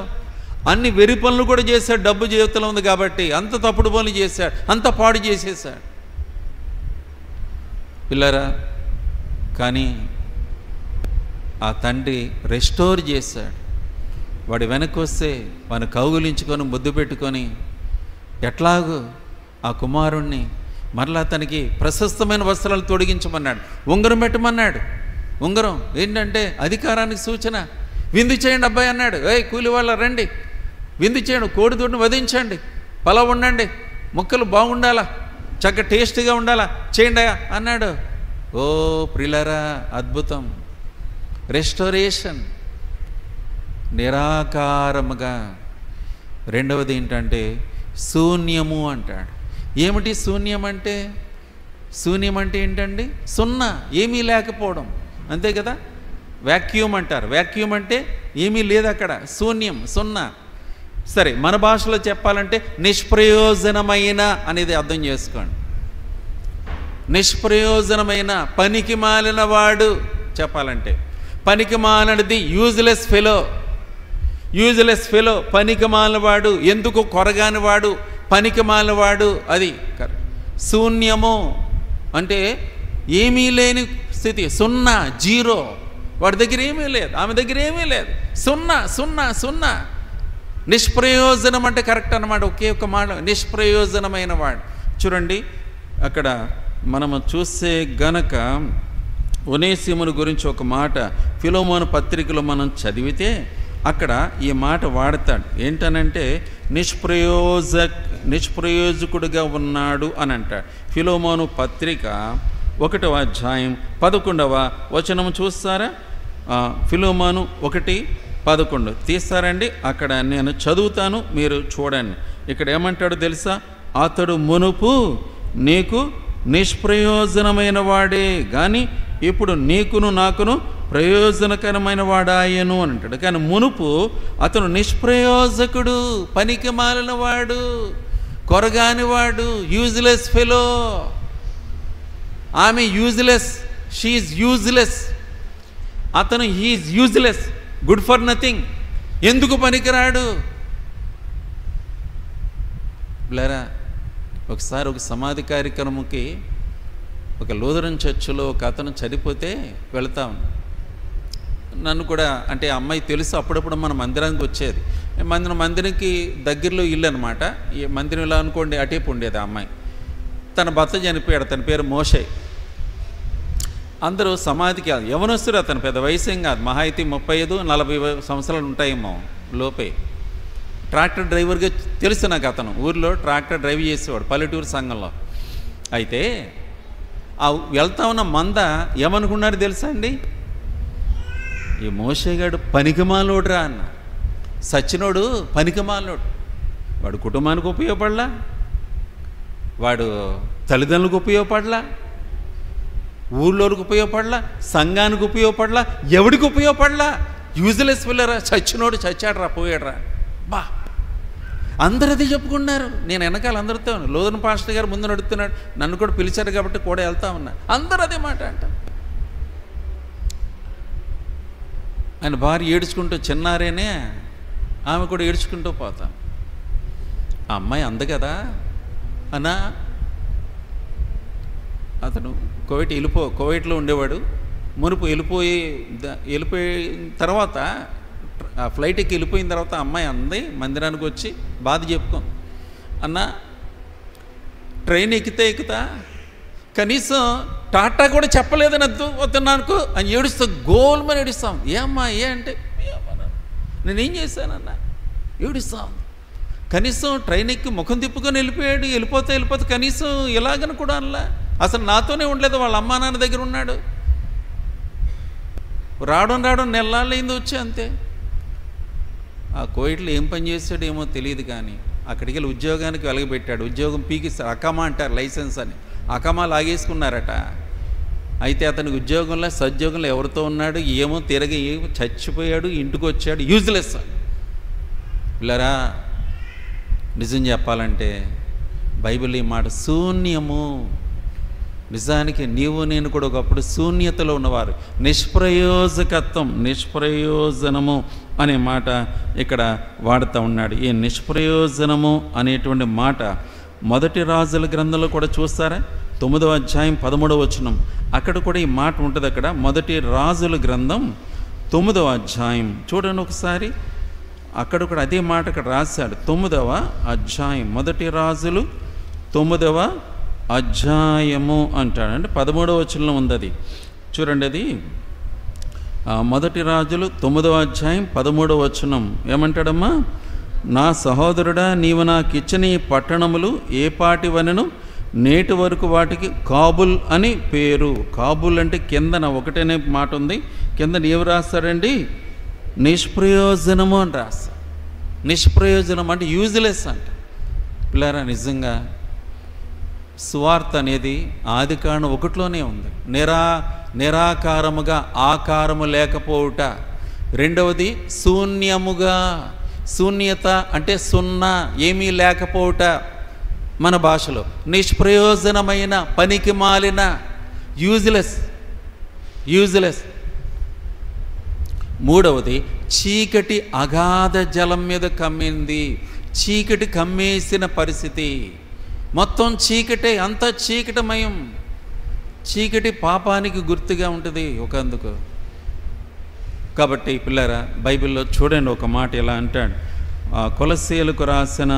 అన్ని వెర్రి పనులు కూడా చేశాడు. డబ్బు జీవితంలో ఉంది కాబట్టి అంత తప్పుడు పనులు చేశాడు, అంత పాడు చేసేసాడు పిల్లరా. కానీ ఆ తండ్రి రెస్టోర్ చేశాడు. వాడు వెనక్కి వస్తే వాడిని కౌగులించుకొని ముద్దు పెట్టుకొని ఎట్లాగూ ఆ కుమారుణ్ణి మరలా తనకి ప్రశస్తమైన వస్త్రాలు తొడిగించమన్నాడు, ఉంగరం పెట్టమన్నాడు. ఉంగరం ఏంటంటే అధికారానికి సూచన. విందు చేయండి అబ్బాయి అన్నాడు. కూలి వాళ్ళ రండి, విందు చేయండి, కోడిదూడిని వధించండి, పలావ్ ఉండండి, ముక్కలు బాగుండాలా, చక్కగా టేస్టీగా ఉండాలా, చేయండి అన్నాడు. ఓ ప్రిలరా, అద్భుతం, రెస్టోరేషన్, నిరాకారముగా. రెండవది ఏంటంటే శూన్యము అంటాడు. ఏమిటి శూన్యం అంటే? శూన్యం అంటే ఏంటండి? సున్నా, ఏమీ లేకపోవడం, అంతే కదా. వ్యాక్యూమ్ అంటారు. వ్యాక్యూమ్ అంటే ఏమీ లేదు అక్కడ, శూన్యం, సున్నా. సరే, మన భాషలో చెప్పాలంటే నిష్ప్రయోజనమైన అనేది అర్థం చేసుకోండి. నిష్ప్రయోజనమైన, పనికి మాలిన వాడు చెప్పాలంటే. పనికి మాలినది యూజ్లెస్ ఫెలో. యూజ్లెస్ ఫెలో, పనికి మాలినవాడు, ఎందుకు కొరగానివాడు, పనికి మాలినవాడు, అది శూన్యము అంటే ఏమీ లేని స్థితి, సున్నా, జీరో. వాడి దగ్గర ఏమీ లేదు, ఆమె దగ్గర ఏమీ లేదు, సున్నా సున్నా సున్నా. నిష్ప్రయోజనం అంటే కరెక్ట్ అన్నమాట, ఒకే ఒక మాట, నిష్ప్రయోజనమైన వాడు. చూడండి, అక్కడ మనము చూస్తే గనక ఒనేసిమును గురించి ఒక మాట ఫిలోమోను పత్రికలో మనం చదివితే అక్కడ ఈ మాట వాడతాడు. ఏంటనంటే నిష్ప్రయోజకుడిగా ఉన్నాడు అని అంటాడు. ఫిలోమోను పత్రిక 1వ అధ్యాయం 11వ వచనం చూస్తారా? ఫిలోమోను 1:11 తీస్తారండి. అక్కడ నేను చదువుతాను, మీరు చూడండి. ఇక్కడ ఏమంటాడు తెలుసా? అతడు మునుపు నీకు నిష్ప్రయోజనమైన వాడే కానీ ఇప్పుడు నీకును నాకును ప్రయోజనకరమైన వాడాయను అని అంటాడు. కానీ మునుపు అతను నిష్ప్రయోజకుడు, పనికి మాలిన వాడు, కొరగానివాడు, యూజ్లెస్ ఫెలో. ఆమె యూజ్లెస్, షీఈ్ యూజ్లెస్. అతను హీఈ్ యూజ్లెస్, గుడ్ ఫర్ నథింగ్, ఎందుకు పనికిరాడు. లేరా, ఒకసారి ఒక సమాధి కార్యక్రమంకి ఒక లూథరన్ చర్చిలో ఒక అతను చనిపోతే వెళతాం. నన్ను కూడా, అంటే అమ్మాయి తెలుసు, అప్పుడప్పుడు మన మందిరానికి వచ్చేది. మందిరానికి దగ్గరలో ఇల్లు అనమాట. ఈ మందిరం ఇలా అనుకోండి, అటేపు ఉండేది ఆ అమ్మాయి. తన భర్త చనిపోయాడు, తన పేరు మోషే. అందరూ సమాధికి యవనస్తుడు, అతను పెద్ద వయసు ఏం కాదు, మహా అయితే 35-40 సంవత్సరాలు ఉంటాయేమో లోపే. ట్రాక్టర్ డ్రైవర్గా తెలుసు నాకు. అతను ఊరిలో ట్రాక్టర్ డ్రైవ్ చేసేవాడు పల్లెటూరు సంఘంలో. అయితే ఆ వెళ్తా ఉన్న మంద ఏమనుకున్నారు తెలుసా అండి? ఈ మోషేగాడు పనికిమాలోడురా అన్న. సచ్చినోడు పనికిమాలోడు. వాడు కుటుంబానికి ఉపయోగపడలా, వాడు తల్లిదండ్రులకు ఉపయోగపడలా, ఊళ్ళోకి ఉపయోగపడలా, సంఘానికి ఉపయోగపడలా, ఎవడికి ఉపయోగపడలా. యూజ్లెస్ పిల్లరా, చచ్చినోడు చచ్చాడరా, పోయాడరా. బా, అందరూ అదే చెప్పుకున్నారు. నేను వెనకాల అందరితో, లోదన్ పాస్టర్ గారు ముందు నడుస్తున్నాడు, నన్ను కూడా పిలిచారు కాబట్టి కూడా వెళ్తా ఉన్నా. అందరూ అదే మాట అంట. ఆయన భార్య ఏడ్చుకుంటూ, చిన్నారేనే ఆమె కూడా ఏడ్చుకుంటూ పోతాం. ఆ అమ్మాయి అంది కదా అన్నా. అతను కువైట్లో ఉండేవాడు. మునుపు వెళ్ళిపోయిన తర్వాత, ఆ ఫ్లైట్ ఎక్కి వెళ్ళిపోయిన తర్వాత అమ్మాయి అంది, మందిరానికి వచ్చి బాధ చెప్పుకో అన్న, ట్రైన్ ఎక్కుతా కనీసం టాటా కూడా చెప్పలేదని వస్తున్నానుకో అని ఏడుస్తా, గోల్మని ఏడుస్తాం. ఏమ్మా ఏ అంటే నేనేం చేశానన్నా ఏడుస్తాం. కనీసం ట్రైన్ ఎక్కి ముఖం తిప్పుకొని వెళ్ళిపోతే కనీసం ఇలాగని కూడా అనలా. అసలు నాతోనే ఉండలేదు, వాళ్ళ అమ్మా నాన్న దగ్గర ఉన్నాడు. రావడం నెలలైంది వచ్చి అంతే. ఆ కోయిట్లో ఏం పని చేశాడేమో తెలియదు, కానీ అక్కడికి వెళ్ళి ఉద్యోగానికి వెలగబెట్టాడు. ఉద్యోగం పీకిస్తారు, అకమా అంటారు లైసెన్స్ అని. అకమా లాగేసుకున్నారట. అయితే అతనికి ఉద్యోగంలో సద్యోగంలో ఎవరితో ఉన్నాడు ఏమో తిరగి చచ్చిపోయాడు, ఇంటికి వచ్చాడు, యూజ్లెస్. పిల్లరా, నిజం చెప్పాలంటే బైబిల్ ఈ మాట శూన్యము. నిజానికి నీవు నేను కూడా ఒకప్పుడు శూన్యతలో ఉన్నవారు. నిష్ప్రయోజకత్వం, నిష్ప్రయోజనము అనే మాట ఇక్కడ వాడుతూ ఉన్నాడు. ఈ నిష్ప్రయోజనము అనేటువంటి మాట మొదటి రాజుల గ్రంథంలో కూడా చూస్తారా, 9వ అధ్యాయం 13వ వచనం, అక్కడ కూడా ఈ మాట ఉంటుంది. అక్కడ మొదటి రాజుల గ్రంథం 9వ అధ్యాయం చూడండి ఒకసారి. అక్కడ కూడా అదే మాట అక్కడ రాశాడు. 9వ అధ్యాయం, మొదటి రాజులు 9వ అధ్యాయము అంటాడు. అంటే 13వ వచనంలో ఉంది అది. చూడండి, అది మొదటి రాజులు 9వ అధ్యాయం 13వ వచనం ఏమంటాడమ్మా? నా సహోదరుడా, నీవు నాకు ఇచ్చిన ఈ పట్టణములు ఏ పాటివనను నేటి వరకు వాటికి కాబుల్ అని పేరు. కాబుల్ అంటే కిందన ఒకటనే మాట ఉంది, కింద నీవు రాస్తాడండి నిష్ప్రయోజనము అని రాస్తా. నిష్ప్రయోజనం అంటే యూజ్లెస్ అంట. పిల్లరా, నిజంగా సువార్త అనేది ఆదికాండం 1లోనే ఉంది. నిరాకారముగా, ఆకారము లేకపోవుట. రెండవది శూన్యముగా, శూన్యత అంటే సున్నా, ఏమీ లేకపోవుట. మన భాషలో నిష్ప్రయోజనమైన, పనికి మాలిన, యూజ్లెస్. మూడవది చీకటి అగాధ జలం మీద కమ్మింది. చీకటి కమ్మేసిన పరిస్థితి, మొత్తం చీకటే, అంతా చీకటమయం. చీకటి పాపానికి గుర్తుగా ఉంటుంది ఒకందుకు. కాబట్టి పిల్లరా, బైబిల్లో చూడండి ఒక మాట ఇలా అంటాడు. కొలస్సీయులకు రాసిన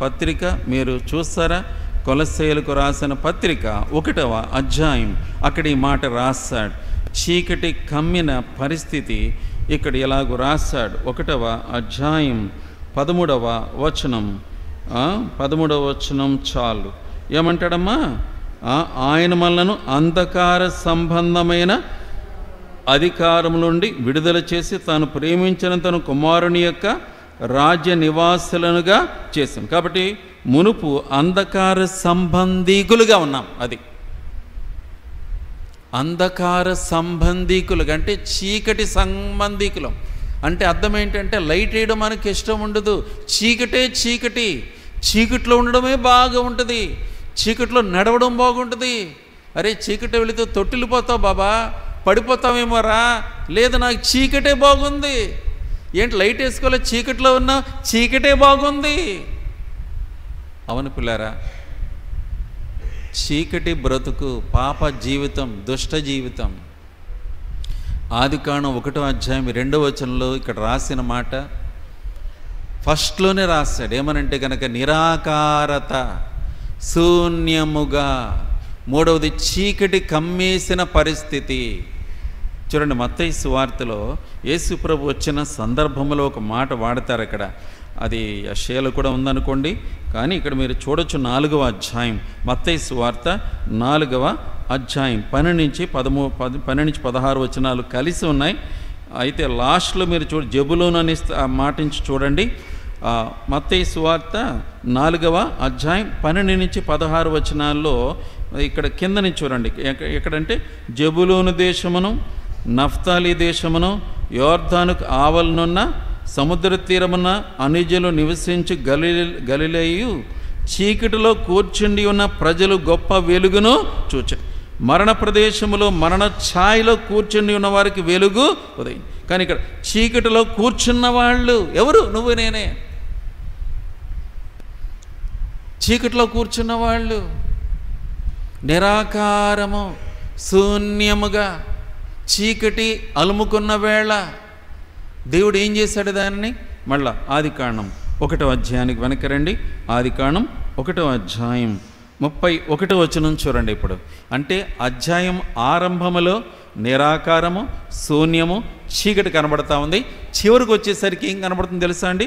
పత్రిక మీరు చూస్తారా? కొలస్సీయులకు రాసిన పత్రిక 1వ అధ్యాయం, అక్కడ ఈ మాట రాస్తాడు. చీకటి కమ్మిన పరిస్థితి ఇక్కడ ఇలాగూ రాస్తాడు. 1వ అధ్యాయం 13వ వచనం, 13వ వచనం చాలు. ఏమంటాడమ్మా? ఆయన మనలను అంధకార సంబంధమైన అధికారం నుండి విడుదల చేసి తాను ప్రేమించిన తన కుమారుని యొక్క రాజ్య నివాసులనుగా చేశాను. కాబట్టి మునుపు అంధకార సంబంధీకులుగా ఉన్నాం. అది అంధకార సంబంధీకులుగా అంటే చీకటి సంబంధీకులం. అంటే అర్థం ఏంటంటే లైట్ వేయడం మనకి ఇష్టం ఉండదు. చీకట్లో ఉండడమే బాగా ఉంటుంది. చీకట్లో నడవడం బాగుంటుంది. అరే, చీకటి వెళితే తొట్టిల్లిపోతావు బాబా, పడిపోతావేమోరా. లేదు, నాకు చీకటే బాగుంది. ఏంటి లైట్ వేసుకోలే, చీకట్లో ఉన్నా చీకటే బాగుంది. అవును పిల్లారా, చీకటి బ్రతుకు, పాప జీవితం, దుష్ట జీవితం. ఆదికాండం 1వ అధ్యాయం 2వ వచనంలో ఇక్కడ రాసిన మాట ఫస్ట్లోనే రాశాడు. ఏమనంటే కనుక నిరాకారత, శూన్యముగా. మూడవది చీకటి కమ్మేసిన పరిస్థితి. చూడండి, మత్తయి సువార్తలో యేసు ప్రభు వచ్చిన సందర్భంలో ఒక మాట వాడతారు అక్కడ. అది యెషయాలో కూడా ఉందనుకోండి, కానీ ఇక్కడ మీరు చూడొచ్చు 4వ అధ్యాయం, మత్తయి సువార్త 4వ అధ్యాయం 12 నుంచి 16 వచనాలు కలిసి ఉన్నాయి. అయితే లాస్ట్లో మీరు జబులూన్ అని ఆ మాట నుంచి చూడండి. మత్తయి సువార్త 4వ అధ్యాయం 12 నుంచి 16 వచనాల్లో ఇక్కడ కింద నుంచి చూడండి. ఎక్కడంటే జబులూను దేశమును, నఫ్తాలి దేశమును, యోర్దానుకు ఆవలనున్న సముద్ర తీరమున అన్యజనులు నివసించి గలిలయు చీకటిలో కూర్చుండి ఉన్న ప్రజలు గొప్ప వెలుగును చూచారు. మరణ ప్రదేశములో మరణ ఛాయలో కూర్చుండి ఉన్న వారికి వెలుగు ఉదయం. కానీ ఇక్కడ చీకటిలో కూర్చున్న వాళ్ళు ఎవరు? నువ్వు నేనే. చీకటిలో కూర్చున్న వాళ్ళు, నిరాకారము, శూన్యముగా, చీకటి అలుముకున్న వేళ దేవుడు ఏం చేశాడు దాన్ని? మళ్ళా ఆదికాండం 1వ అధ్యాయానికి వెనక రండి. ఆదికాండం 1వ అధ్యాయం 31వ వచనం చూడండి ఇప్పుడు. అంటే అధ్యాయం ఆరంభములో నిరాకారము, శూన్యము, చీకటి కనబడతా ఉంది. చివరికి వచ్చేసరికి ఏం కనబడుతుంది తెలుసా అండి?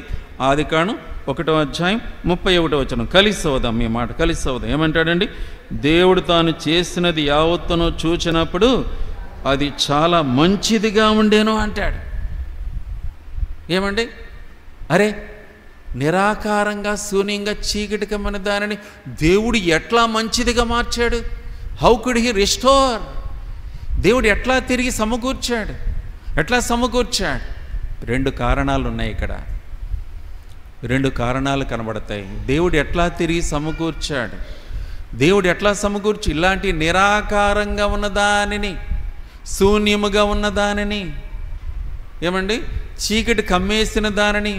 ఆదికాండం 1వ అధ్యాయం 31వ వచనం. కలిసి అవుదాం, మీ మాట కలిసి అవుదాం. ఏమంటాడండి? దేవుడు తాను చేసినది యావత్తును చూచినప్పుడు అది చాలా మంచిదిగా ఉండేను అంటాడు. ఏమండి? అరే, నిరాకారంగా, శూన్యంగా, చీకటి కమ్మిన దానిని దేవుడు ఎట్లా మంచిదిగా మార్చాడు? How could he restore? దేవుడు ఎట్లా తిరిగి సమకూర్చాడు? ఎట్లా సమకూర్చాడు? 2 కారణాలు ఉన్నాయి ఇక్కడ. 2 కారణాలు కనబడతాయి. దేవుడు ఎట్లా తిరిగి సమకూర్చాడు? దేవుడు ఎట్లా సమకూర్చి ఇలాంటి నిరాకారంగా ఉన్న దానిని, శూన్యముగా ఉన్న దానిని, ఏమండి, చీకటి కమ్మేసిన దానిని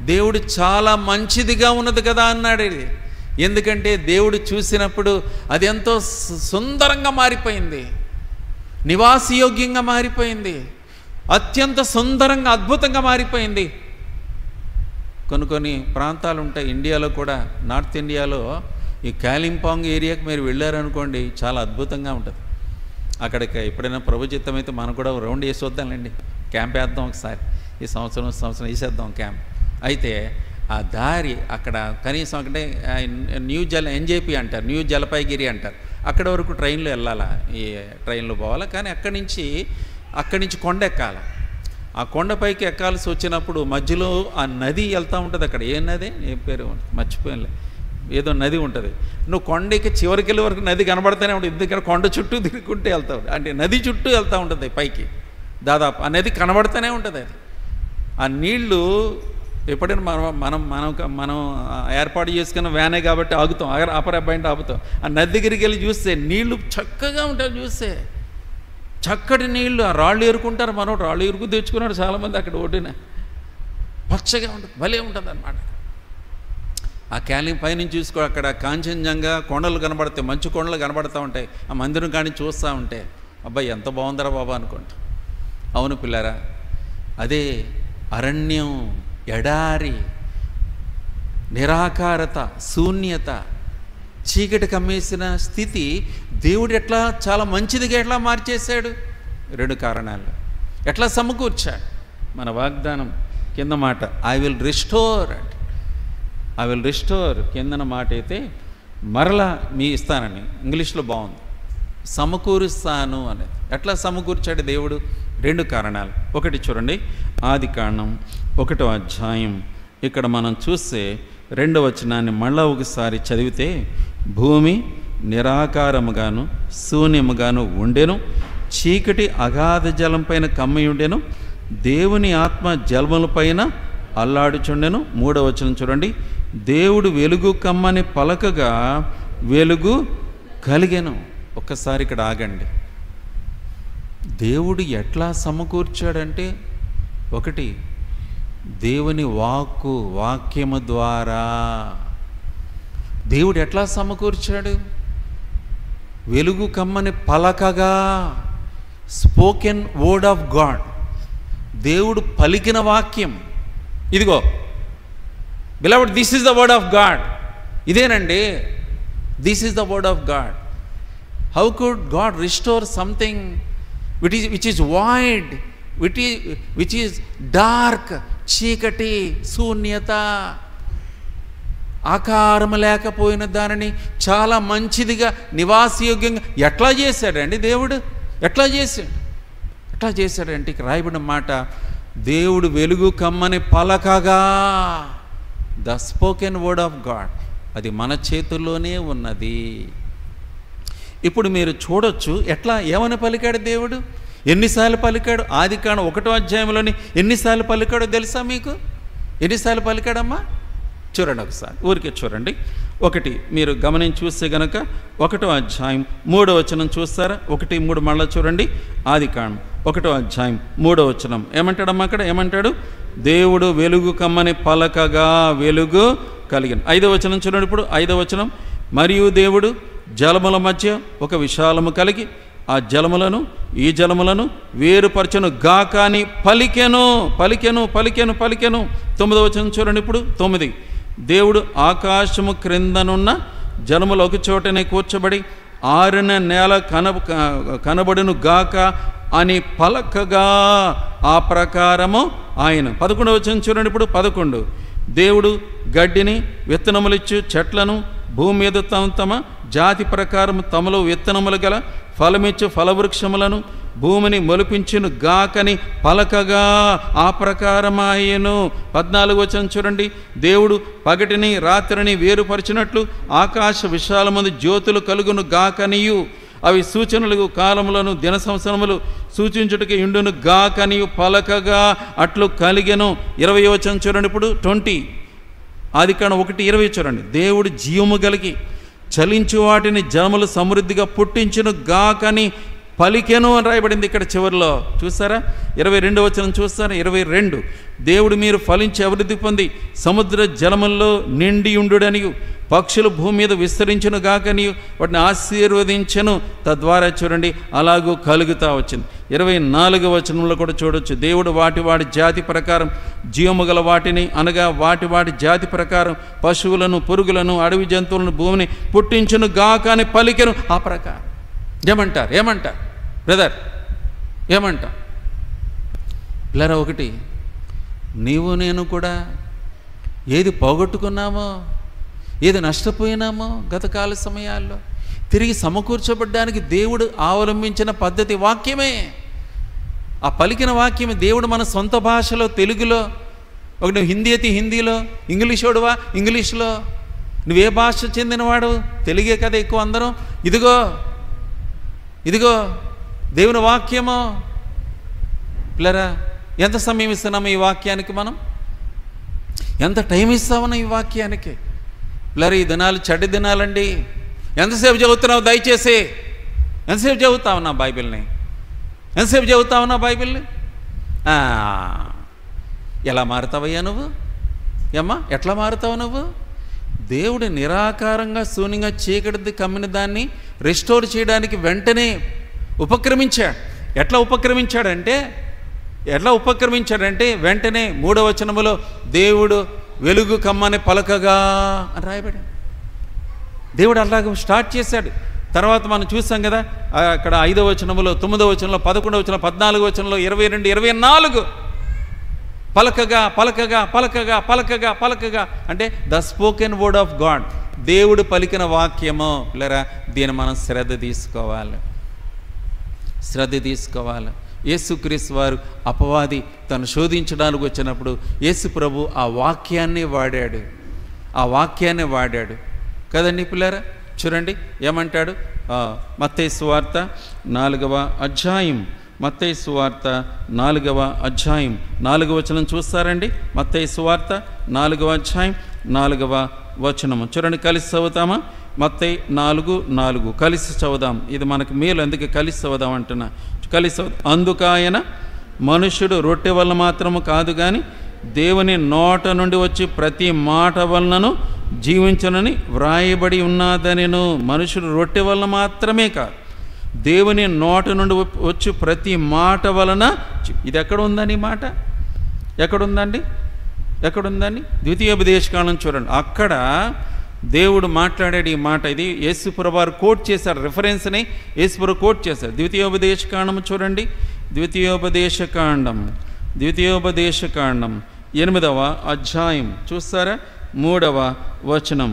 దేవుడు చాలా మంచిదిగా ఉన్నది కదా అన్నాడు. ఇది ఎందుకంటే దేవుడు చూసినప్పుడు అది ఎంతో సుందరంగా మారిపోయింది, నివాసయోగ్యంగా మారిపోయింది, అత్యంత సుందరంగా, అద్భుతంగా మారిపోయింది. కొన్ని ప్రాంతాలు ఉంటాయి ఇండియాలో కూడా. నార్త్ ఇండియాలో ఈ కాలింపాంగ్ ఏరియాకి మీరు వెళ్ళారనుకోండి, చాలా అద్భుతంగా ఉంటుంది. అక్కడికి ఎప్పుడైనా ప్రభు చిత్తం అయితే మనం కూడా రౌండ్ వేసి వద్దాంలేండి, క్యాంప్ వేద్దాం ఒకసారి. ఈ సంవత్సరం వేసేద్దాం క్యాంప్. అయితే ఆ దారి అక్కడ కనీసం అంటే ఎన్జేపీ అంటారు, న్యూ జలపాయిగిరి అంటారు. అక్కడ వరకు ట్రైన్లో వెళ్ళాలా, ఈ ట్రైన్లో పోవాలా. కానీ అక్కడి నుంచి కొండ ఎక్కాలి. ఆ కొండపైకి ఎక్కాల్సి వచ్చినప్పుడు మధ్యలో ఆ నది వెళ్తూ ఉంటుంది. అక్కడ ఏ నది, ఏ పేరు మర్చిపోయానులే, ఏదో నది ఉంటుంది. నువ్వు కొండకి చివరికి వెళ్ళే వరకు నది కనబడుతూనే ఉంటుంది. ఎందుకంటే కొండ చుట్టూ తిరుగుకుంటూ వెళ్తావు, అంటే నది చుట్టూ వెళ్తూ ఉంటుంది పైకి. దాదాపు ఆ నది కనబడుతూనే ఉంటుంది. అది ఆ నీళ్లు ఎప్పుడైనా మనం ఏర్పాటు చేసుకున్న వ్యానే కాబట్టి ఆగుతాం, అపర అబ్బాయింటి ఆపుతాం. ఆ నది దగ్గరికి వెళ్ళి చూస్తే నీళ్లు చక్కగా ఉంటాయి. చూస్తే చక్కటి నీళ్లు, ఆ రాళ్ళు ఏరుకుంటారు. మనం రాళ్ళు ఏరుకు తెచ్చుకున్నాడు చాలామంది అక్కడ ఒడ్డున. పచ్చగా ఉంటుంది, భలే ఉంటుంది అన్నమాట. ఆ క్యాలింగ్ పైనుంచి చూసుకో, అక్కడ కాంచన్జంగా కొండలు కనబడతాయి, మంచు కొండలు కనబడుతూ ఉంటాయి. ఆ మందిరం కానీ చూస్తూ ఉంటే అబ్బాయి ఎంత బాగుందరా బాబా అనుకుంటా. అవును పిల్లారా, అదే అరణ్యం, ఎడారి, నిరాకారత, శూన్యత, చీకటి కమ్మేసిన స్థితి దేవుడు ఎట్లా చాలా మంచిదిగా ఎట్లా మార్చేశాడు? 2 కారణాలు. ఎట్లా సమకూర్చాడు? మన వాగ్దానం కింద మాట ఐ విల్ రిస్టోర్ అంటే, ఐ విల్ రిస్టోర్ కిందన మాట అయితే మరలా మీ ఇస్తానని, ఇంగ్లీష్లో బాగుంది, సమకూరుస్తాను అనేది. ఎట్లా సమకూర్చాడు దేవుడు? 2 కారణాలు. ఒకటి చూడండి, ఆదికాండం 1వ అధ్యాయం ఇక్కడ మనం చూస్తే 2వ వచనాన్ని మళ్ళా ఒకసారి చదివితే, భూమి నిరాకారముగాను శూన్యముగాను ఉండెను, చీకటి అగాధ జలం పైన కమ్మి ఉండెను, దేవుని ఆత్మ జలములపైన అల్లాడుచుండెను. 3వ వచనం చూడండి, దేవుడు వెలుగు కమ్మని పలకగా వెలుగు కలిగెను. ఒక్కసారి ఇక్కడ ఆగండి. దేవుడు ఎట్లా సమకూర్చాడంటే, ఒకటి దేవుని వాక్యము ద్వారా దేవుడు ఎట్లా సమకూర్చాడు? వెలుగు కమ్మని పలకగా, స్పోకెన్ వర్డ్ ఆఫ్ గాడ్, దేవుడు పలికిన వాక్యం. ఇదిగో beloved, this is the word of God. ఇదేనండి, this is the word of God. How could God restore something which is void, which is dark, చీకటి, శూన్యత, ఆకారం లేకపోయిన దానిని చాలా మంచిదిగా, నివాసయోగ్యంగా ఎట్లా చేశాడండి దేవుడు? ఎట్లా చేశాడంటే ఇక రాయబడిన మాట, దేవుడు వెలుగు కమ్మని పలకగా, the spoken word of God, అది మన చేతుల్లోనే ఉన్నది. ఇప్పుడు మీరు చూడొచ్చు ఎట్లా, ఏమని పలికాడు దేవుడు, ఎన్నిసార్లు పలికాడు. ఆదికాండం 1వ అధ్యాయంలోని ఎన్నిసార్లు పలికాడో తెలుసా మీకు? ఎన్నిసార్లు పలికాడమ్మా? చూడండి ఒకసారి, ఊరికే చూడండి. ఒకటి మీరు గమనించి చూస్తే గనక 1వ అధ్యాయం 3వ వచనం చూస్తారా? 1:3 మళ్ళీ చూడండి. ఆదికాండం 1వ అధ్యాయం 3వ వచనం ఏమంటాడమ్మా? అక్కడ ఏమంటాడు? దేవుడు వెలుగు కమ్మని పలకగా వెలుగు కలిగిన. 5వ వచనం చూడండి. ఇప్పుడు 5వ వచనం, మరియు దేవుడు జలముల మధ్య ఒక విశాలము కలిగి ఆ జలములను ఈ జలములను వేరుపరచను గాకాని పలికెను. 9వ వచనం చూడండి. ఇప్పుడు 9, దేవుడు ఆకాశము క్రిందనున్న జలములు ఒక చోటనే కూర్చబడి ఆరిన నేల కనబడును గాక అని పలకగా ఆ ప్రకారము ఆయన. 11వ వచనం చూడండి. ఇప్పుడు 11. దేవుడు గడ్డిని విత్తనములిచ్చు చెట్లను భూమి మీద తమ జాతి ప్రకారం తమలో విత్తనములు గల ఫలమిచ్చు ఫలవృక్షములను భూమిని మొలిపించును గాకని పలకగా ఆ ప్రకారమాయను. 14వ వచనం చూడండి. దేవుడు పగటిని రాత్రిని వేరుపరిచినట్లు ఆకాశ విశాలమందు జ్యోతులు కలుగును గాకనియు అవి సూచనలు కాలములను దిన సంవత్సరములు సూచించుటకి ఇండును గాకనియు పలకగా అట్లు కలిగెను. 20వ వచనం చూడండి. ఇప్పుడు 20 ఆదికాండం 1:20 చూడండి. దేవుడు జీవము కలిగి చలించు వాటిని జలములు సమృద్ధిగా పుట్టించును గాకని పలికెను అని రాయబడింది ఇక్కడ చివరిలో. చూసారా? 22వ వచనం చూస్తారా? 22 దేవుడు మీరు ఫలించి అభివృద్ధి పొంది సముద్ర జలముల్లో నిండి ఉండుడనియు పక్షులు భూమి మీద విస్తరించును గాకనియు వాటిని ఆశీర్వదించను. తద్వారా చూడండి అలాగూ కలుగుతా వచ్చింది. 24వ వచనంలో కూడా చూడొచ్చు. దేవుడు వాటి జాతి ప్రకారం జీవము గల వాటిని అనగా వాటి జాతి ప్రకారం పశువులను పురుగులను అడవి జంతువులను భూమిని పుట్టించును గాక అని పలికెను. ఆ ప్రకారం ఏమంటారు బ్రదర్? ఏమంటా పిల్లరా? ఒకటి, నీవు నేను కూడా ఏది పోగొట్టుకున్నామో, ఏది నష్టపోయినామో గతకాల సమయాల్లో తిరిగి సమకూర్చబడ్డానికి దేవుడు అవలంబించిన పద్ధతి వాక్యమే. ఆ పలికిన వాక్యమే. దేవుడు మన సొంత భాషలో, తెలుగులో, ఒకటి హిందీ అయితే హిందీలో, ఇంగ్లీష్ వాడువా ఇంగ్లీష్లో, నువ్వే భాష చెందినవాడు, తెలుగే కదా ఎక్కువ అందరం. ఇదిగో దేవుని వాక్యము. పిల్లరా, ఎంత సమయం ఇస్తున్నాము ఈ వాక్యానికి? మనం ఎంత టైం ఇస్తామన్నా ఈ వాక్యానికి? పిల్లరా, ఈ దినాలు చెడ్డ దినాలండి. ఎంతసేపు చదువుతున్నావు? దయచేసి ఎంతసేపు చదువుతావు నా బైబిల్ని? ఎంతసేపు చదువుతావు నా బైబిల్ని? ఎలా మారుతావయ్యా నువ్వు? ఏమ్మా, ఎట్లా మారుతావు నువ్వు? దేవుడు నిరాకారంగా శూన్యంగా చీకటిది కమ్మిన దాన్ని రెస్టోర్ చేయడానికి వెంటనే ఉపక్రమించాడు. ఎట్లా ఉపక్రమించాడంటే వెంటనే 3వ వచనములో దేవుడు వెలుగు కమ్మని పలకగా అని రాయబడింది. దేవుడు అలాగ స్టార్ట్ చేశాడు. తర్వాత మనం చూసాం కదా అక్కడ 5వ వచనములో, 9వ వచనంలో, 11వ వచనంలో, 14వ వచనంలో, 22, 24 పలకగా పలకగా పలకగా పలకగా పలకగా అంటే the spoken word of God. దేవుడు పలికిన వాక్యము. పిల్లరా, దీన్ని మనం శ్రద్ధ తీసుకోవాలి. యేసుక్రీస్తు వారు అపవాది తను శోధించడానికి వచ్చినప్పుడు యేసు ప్రభు ఆ వాక్యాన్ని వాడాడు కదండి పిల్లరా. చూడండి ఏమంటాడు. మత్తయి సువార్త 4వ అధ్యాయం, మత్తయి సువార్త 4వ అధ్యాయం 4వ వచనం చూస్తారండి. మత్తయి సువార్త 4వ అధ్యాయం 4వ వచనము చూడండి. కలిసి చదువుతామా? మత్తయి 4:4 కలిసి చదువుదాం. ఇది మనకు మేలు, అందుకే కలిసి చదువుదాం అంటున్నా. కలిసి చదువు. అందుకాయన మనుష్యుడు రొట్టె వల్ల మాత్రము కాదు కానీ దేవుని నోట నుండి వచ్చి ప్రతి మాట వలనను జీవించనని వ్రాయబడి ఉన్నదనెను. మనుషుడు రొట్టె వలన మాత్రమే కాదు, దేవుని నోట నుండి వచ్చి ప్రతి మాట వలన. ఇది ఎక్కడ ఉందని మాట? ఎక్కడుందండి? ద్వితీయోపదేశకాండం చూడండి. అక్కడ దేవుడు మాట్లాడాడు ఈ మాట. ఇది యేసుప్రభు వారు కోట్ చేశారు, రిఫరెన్స్ని యేసుప్రభు కోట్ చేశారు. ద్వితీయోపదేశకాండం చూడండి. ద్వితీయోపదేశకాండం 8వ అధ్యాయం చూస్తారా? 3వ వచనం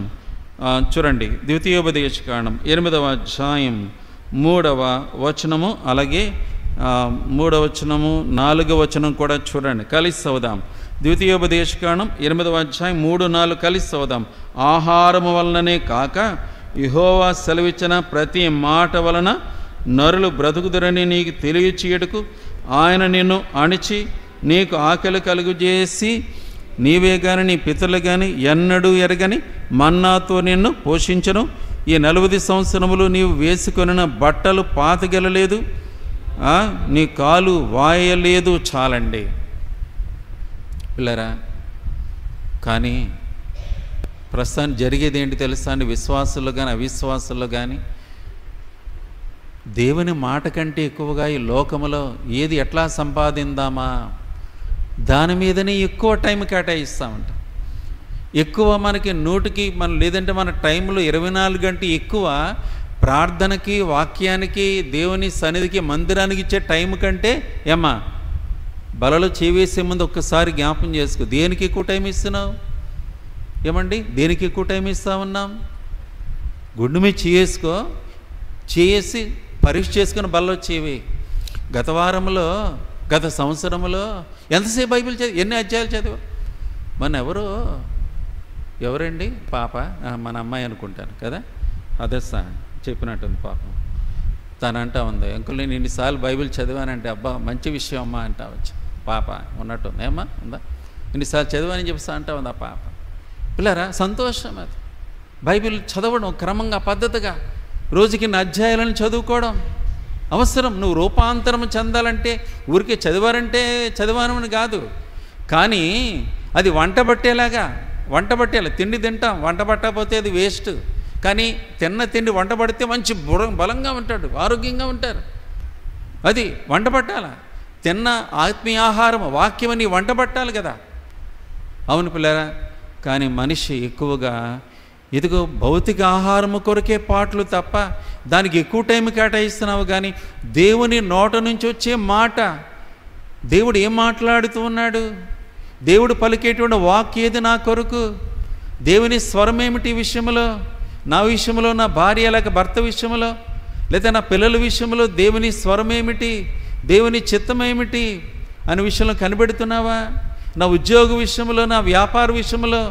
చూడండి. ద్వితీయోపదేశకాండం 8వ అధ్యాయం 3వ వచనము, అలాగే 3వ వచనము 4వ వచనం కూడా చూడండి. కలిసి చదువుదాం. ద్వితీయోపదేశకాండం 8వ అధ్యాయం 3, 4 కలిసి చదువుదాం. ఆహారము వలననే కాక యెహోవా సెలవిచ్చిన ప్రతి మాట వలన నరులు బ్రతుకుదురని నీకు తెలియచేయుటకు ఆయన నిన్ను అణిచి నీకు ఆకలి కలుగజేసి నీవే గాని నీ పితరులు గాని ఎన్నడూ ఎరగని మన్నాతో నిన్ను పోషించను. ఈ 40 సంవత్సరములు నీవు వేసుకొనిన బట్టలు పాతగెలలేదు, నీ కాలు వాయలేదు. చాలండి పిల్లరా. కానీ ప్రస్తుతం జరిగేది ఏంటి తెలుసా అండి? విశ్వాసులు కానీ అవిశ్వాసులు కానీ దేవుని మాట కంటే ఎక్కువగా ఈ లోకములో ఏది ఎట్లా సంపాదిందామా దాని మీదనే ఎక్కువ టైం కేటాయిస్తామంట. ఎక్కువ మనకి నోటికి మన లేదంటే మన టైంలో 24 గంటలు ఎక్కువ ప్రార్థనకి, వాక్యానికి, దేవుని సన్నిధికి, మందిరానికి ఇచ్చే టైం కంటే ఏమ్మా బలలో చేవేసే ముందు ఒక్కసారి జ్ఞాపం చేసుకో, దేనికి ఎక్కువ టైం ఇస్తున్నావు? ఏమండి, దేనికి ఎక్కువ టైం ఇస్తా ఉన్నాం? గుండు మీద చేసుకో, చేసి పరీక్ష చేసుకుని బలలో చేవి. గత వారంలో, గత సంవత్సరంలో ఎంతసేపు బైబిల్ చదివి, ఎన్ని అధ్యాయాలు చదివా? మన ఎవరండి పాప, మన అమ్మాయి అనుకుంటాను కదా, అదస్సా చెప్పినట్టుంది పాపం. తను అంటా ఉంది, అంకుల్ నేను ఇన్నిసార్లు బైబిల్ చదివానంటే, అబ్బా మంచి విషయం అమ్మా అంటా వచ్చి పాప ఉన్నట్టుంది. ఏమ్మా ఉందా? ఇన్నిసార్లు చదివానని చెప్పిస్తా అంటా ఉంది ఆ పాప. పిల్లరా సంతోషం అది. బైబిల్ చదవడం క్రమంగా, పద్ధతిగా, రోజుకి 2 అధ్యాయాలను చదువుకోవడం అవసరం. నువ్వు రూపాంతరం చెందాలంటే ఊరికే చదివానని కాదు, కానీ అది వంట పట్టేలా తిండి తింటాం, వంట పట్టకపోతే అది వేస్ట్. కానీ తిన్న తిండి వంట పడితే మంచి బలంగా ఉంటాడు, ఆరోగ్యంగా ఉంటారు. అది వంట పట్టాల. తిన్న ఆత్మీయ ఆహారం, వాక్యం అని వంట పట్టాలి కదా. అవును పిల్లరా. కానీ మనిషి ఎక్కువగా ఇదిగో భౌతిక ఆహారము కొరకే పాటలు తప్ప దానికి ఎక్కువ టైం కేటాయిస్తున్నావు. కానీ దేవుని నోట నుంచి వచ్చే మాట, దేవుడు ఏం మాట్లాడుతూ ఉన్నాడు, దేవుడు పలికేటువంటి వాక్యం ఏది నా కొరకు, దేవుని స్వరం ఏమిటి విషయంలో, నా విషయంలో, నా భార్య లేక భర్త విషయంలో, లేదా నా పిల్లల విషయంలో దేవుని స్వరం ఏమిటి, దేవుని చిత్తం ఏమిటి అనే విషయంలో కనిపెడుతున్నావా? నా ఉద్యోగ విషయంలో, నా వ్యాపార విషయంలో,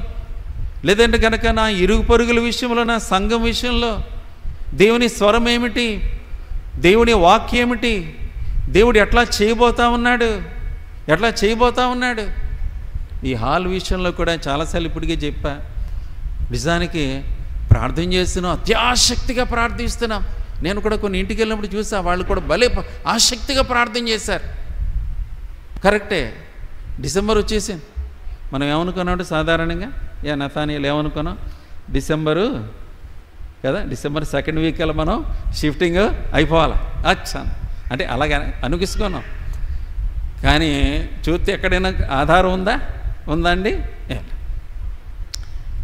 లేదంటే కనుక నా ఇరుగు పొరుగుల విషయంలో, నా సంఘం విషయంలో దేవుని స్వరం ఏమిటి, దేవుని వాక్యం ఏమిటి, దేవుడు ఎట్లా చేయబోతా ఉన్నాడు. ఈ హాల్ విషయంలో కూడా చాలాసార్లు ఇప్పటికే చెప్పా. నిజానికి ప్రార్థన చేస్తున్నాం, అత్యాసక్తిగా ప్రార్థిస్తున్నాం. నేను కూడా కొన్ని ఇంటికి వెళ్ళినప్పుడు చూసా, వాళ్ళు కూడా భలే ఆసక్తిగా ప్రార్థన చేశారు. కరెక్టే, డిసెంబర్ వచ్చేసింది. మనం ఏమనుకున్నాడు సాధారణంగా, నతానీయులు ఏమనుకున్నాం, డిసెంబరు కదా, డిసెంబర్ 2nd వీక్ అలా మనం షిఫ్టింగ్ అయిపోవాలి అచ్చా అంటే అలాగే అనుకిసుకున్నాం. కానీ చూస్తే ఎక్కడైనా ఆధారం ఉందా అండి?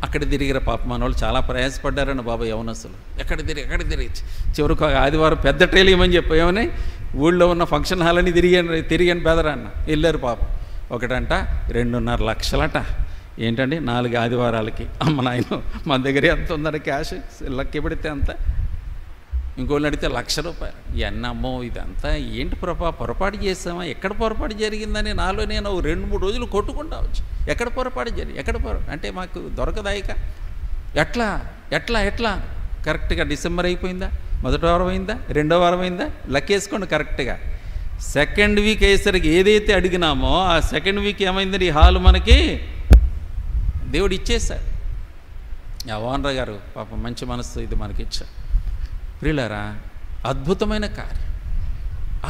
అక్కడ తిరిగిన పాప మన వాళ్ళు చాలా ప్రయాసపడ్డారన్న బాబా యవనస్తులు. ఎక్కడ తిరిగి చివరికి ఆదివారం పెద్ద ట్రైల్ ఇవ్వమని చెప్పి ఏమని ఊళ్ళో ఉన్న ఫంక్షన్ హాల్ అని తిరిగాను బెదరన్న. వెళ్ళారు పాప. ఒకటంట 2.5 లక్షలట. ఏంటండి 4 ఆదివారాలకి. అమ్మ నాయన మన దగ్గర ఎంత ఉందని క్యాష్ లెక్క పెడితే అంత. ఇంకోళ్ళు అడిగితే ₹1,00,000. ఎన్నమ్మో ఇదంతా ఏంటి పొరపాటు చేసామా, ఎక్కడ పొరపాటు జరిగిందని నాలో నేను 2-3 రోజులు కొట్టుకుంటా వచ్చి, ఎక్కడ పొరపాటు అంటే మాకు దొరకదాయిక. ఎట్లా కరెక్ట్గా డిసెంబర్ అయిపోయిందా, మొదటి వారం అయిందా, రెండో వారం అయిందా, లెక్కేసుకోండి కరెక్ట్గా. 2nd వీక్ అయ్యేసరికి ఏదైతే అడిగినామో ఆ 2nd వీక్ ఏమైంది, ఈ హాలు మనకి దేవుడు ఇచ్చేశాడు. ఓనర్ గారు పాపం మంచి మనసు ఇది మనకి ఇచ్చాడు. ప్రియులారా, అద్భుతమైన కార్యం.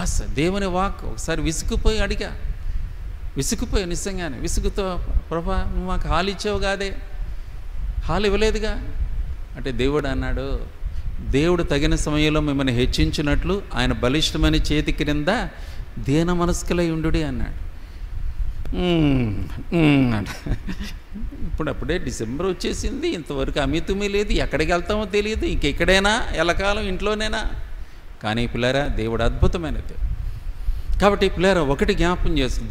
ఆశ దేవుని వాక్. ఒకసారి విసుకుపోయి నిజంగానే విసుగుతో, ప్రభా నువ్వు మాకు హాలు ఇచ్చావు కాదే, హాలు ఇవ్వలేదుగా అంటే దేవుడు అన్నాడు, దేవుడు తగిన సమయంలో మిమ్మల్ని హెచ్చించినట్లు ఆయన బలిష్టమైన చేతి క్రింద దీన మనస్కులై ఉండుడి అన్నాడు. ఇప్పుడప్పుడే డిసెంబర్ వచ్చేసింది, ఇంతవరకు అమితుమి లేదు, ఎక్కడికి వెళ్తామో తెలియదు, ఇంకెక్కడైనా ఎల్లకాలం ఇంట్లోనేనా. కానీ పిల్లరా, దేవుడు అద్భుతమైనది. కాబట్టి పిల్లరా, ఒకటి జ్ఞాపం చేస్తుంది,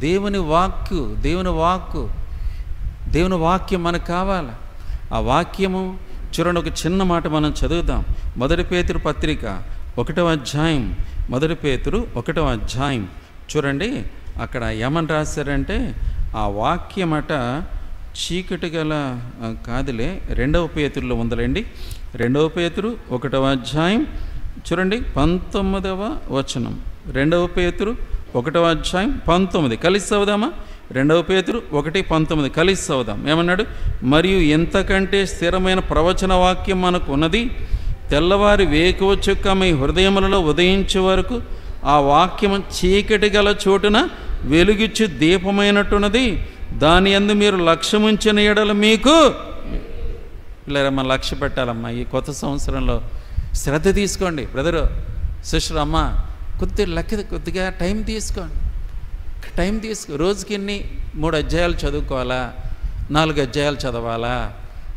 దేవుని వాక్యం మనకు కావాలి. ఆ వాక్యము చూడండి, ఒక చిన్న మాట మనం చదువుదాం. 1 పేతురు పత్రిక 1వ అధ్యాయం, 1 పేతురు 1వ అధ్యాయం చూడండి. అక్కడ ఏమని రాశారంటే, ఆ వాక్యమట చీకటి గల కాదులే, 2వ పేతురులో ఉందలేండి. 2వ పేతురు 1వ అధ్యాయం చూడండి 19వ వచనం. 2వ పేతురు 1వ అధ్యాయం 19 కలిసి చదువుదామా? 2వ పేతురు 1:19 కలిసి చదువుదాం. ఏమన్నాడు? మరియు ఎంతకంటే స్థిరమైన ప్రవచన వాక్యం మనకు ఉన్నది, తెల్లవారి వేకువ చుక్క మీ హృదయములలో ఉదయించే వరకు ఆ వాక్యము చీకటి గల చోటున వెలుగిచ్చు దీపమైనట్టున్నది, దాని యందు మీరు లక్ష్యముంచిన ఎడల మీకు ఇలా మనం లక్ష్య పెట్టాలమ్మా. ఈ కొత్త సంవత్సరంలో శ్రద్ధ తీసుకోండి బ్రదరు, సిస్టర్, అమ్మ, కొద్దిగా టైం తీసుకో. రోజుకి 3 అధ్యాయాలు చదువుకోవాలా, 4 అధ్యాయాలు చదవాలా?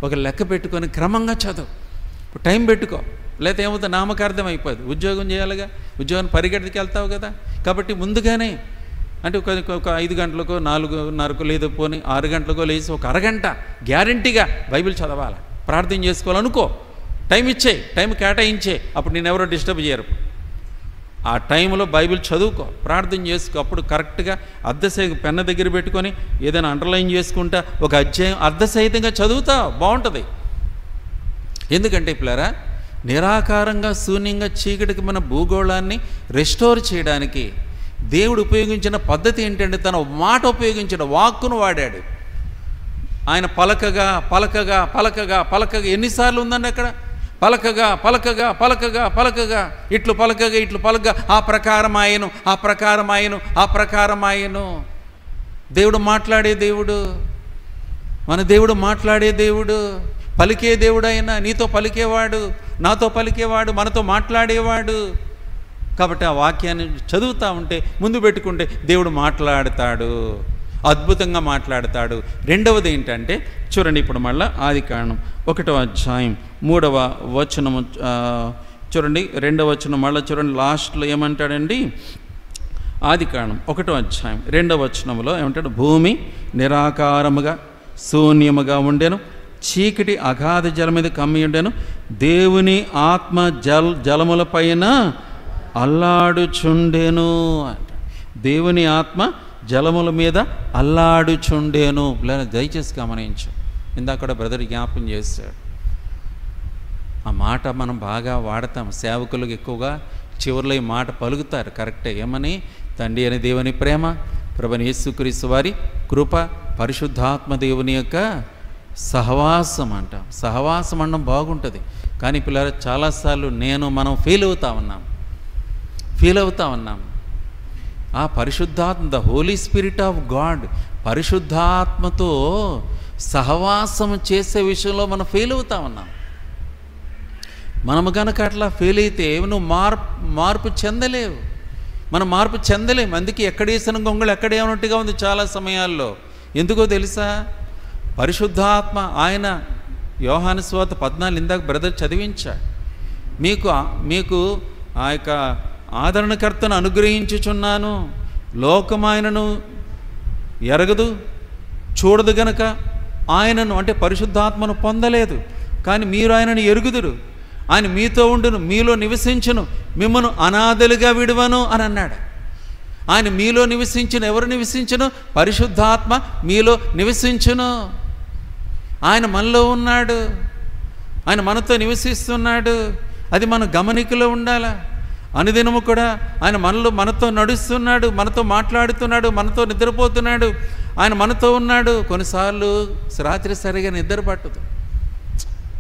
ఒక లెక్క పెట్టుకొని క్రమంగా చదువు, టైం పెట్టుకో. లేకపోతే ఏమవుతుంది, నామకార్థం అయిపోద్ది. ఉద్యోగం చేయాలిగా, ఉద్యోగాన్ని పరిగెత్తికి వెళ్తావు కదా. కాబట్టి ముందుగానే అంటే ఒక 5 గంటలకో 4:30కో లేదు పోనీ 6 గంటలకో లేచి ఒక అరగంట గ్యారంటీగా బైబిల్ చదవాలి, ప్రార్థన చేసుకోవాలనుకో. టైం ఇచ్చేయి, టైం కేటాయించే, అప్పుడు నేను ఎవరో డిస్టర్బ్ చేయరు. ఆ టైంలో బైబిల్ చదువుకో, ప్రార్థన చేసుకో. అప్పుడు కరెక్ట్గా అర్ధసహితం పెన్న దగ్గర పెట్టుకొని ఏదైనా అండర్లైన్ చేసుకుంటా ఒక అధ్యాయం అర్ధసహితంగా చదువుతా, బాగుంటుంది. ఎందుకంటే పిల్లరా, నిరాకారంగా శూన్యంగా చీకటికి మన భూగోళాన్ని రెస్టోర్ చేయడానికి దేవుడు ఉపయోగించిన పద్ధతి ఏంటంటే తన మాట ఉపయోగించిన వాక్కును వాడాడు. ఆయన పలకగా పలకగా పలకగా పలకగా ఎన్నిసార్లు ఉందండి అక్కడ? పలకగా పలకగా పలకగా పలకగా ఇట్లు పలకగా ఇట్లు పలకగా ఆ ప్రకారం ఆయను, ఆ ప్రకారం ఆయను, ఆ ప్రకారం ఆయను. దేవుడు మాట్లాడే దేవుడు, మన దేవుడు మాట్లాడే దేవుడు, పలికే దేవుడు. అయినా నీతో పలికేవాడు, నాతో పలికేవాడు, మనతో మాట్లాడేవాడు. కాబట్టి ఆ వాక్యాన్ని చదువుతూ ఉంటే, ముందు పెట్టుకుంటే దేవుడు మాట్లాడతాడు, అద్భుతంగా మాట్లాడతాడు. రెండవది ఏంటంటే చూడండి, ఇప్పుడు మళ్ళీ ఆదికాండం 1వ అధ్యాయం 3వ వచనము చూడండి, 2వ వచనం మళ్ళీ చూడండి, లాస్ట్లో ఏమంటాడండి? ఆదికాండం 1వ అధ్యాయం 2వ వచనంలో ఏమంటాడు? భూమి నిరాకారముగా శూన్యముగా ఉండెను, చీకటి అగాధ జలం మీద కమ్మి ఉండెను, దేవుని ఆత్మ జలముల పైన అల్లాడుచుండెను అంట. దేవుని ఆత్మ జలముల మీద అల్లాడుచుండెను. దయచేసి గమనించు, ఇందాక బ్రదర్ జ్ఞాపకం చేశాడు. ఆ మాట మనం బాగా వాడతాం, సేవకులకు ఎక్కువగా చివరిలో ఈ మాట పలుకుతారు. కరెక్టే. ఏమని? తండ్రి అని దేవుని ప్రేమ, ప్రభువైన యేసుక్రీస్తు వారి కృప, పరిశుద్ధాత్మ దేవుని యొక్క సహవాసం అంటాం. సహవాసం అనడం బాగుంటుంది, కానీ పిల్లలు చాలాసార్లు మనం ఫీల్ అవుతా ఉన్నాం. ఆ పరిశుద్ధాత్మ, the Holi spirit of God, పరిశుద్ధాత్మతో సహవాసం చేసే విషయంలో మనం ఫెయిల్ అవుతా ఉన్నాం. మనము కనుక అట్లా ఫెయిల్ అయితే నువ్వు మార్పు చెందలేవు, మనం మార్పు చెందలేము. అందుకే ఎక్కడేసిన గొంగళి ఎక్కడే ఉన్నట్టుగా ఉంది చాలా సమయాల్లో. ఎందుకో తెలుసా? పరిశుద్ధాత్మ ఆయన యోహాను సువార్త 14 ఇందాక బ్రదర్ చదివించాడు. మీకు ఆ యొక్క ఆదరణకర్తను అనుగ్రహించుచున్నాను, లోకమాయనను ఎరగదు చూడదు గనక ఆయనను, అంటే పరిశుద్ధాత్మను పొందలేదు, కానీ మీరు ఆయనను ఎరుగుదురు, ఆయన మీతో ఉండును, మీలో నివసించును, మిమ్మను అనాథలుగా విడువను అని అన్నాడు. ఆయన మీలో నివసించును. ఎవరు నివసించును? పరిశుద్ధాత్మ మీలో నివసించును. ఆయన మనలో ఉన్నాడు, ఆయన మనతో నివసిస్తున్నాడు. అది మన గమనికలో ఉండాలా. అనుదినము కూడా ఆయన మనతో నడుస్తున్నాడు, మనతో మాట్లాడుతున్నాడు, మనతో నిద్రపోతున్నాడు, ఆయన మనతో ఉన్నాడు. కొన్నిసార్లు రాత్రి సరిగా నిద్ర పట్టదు,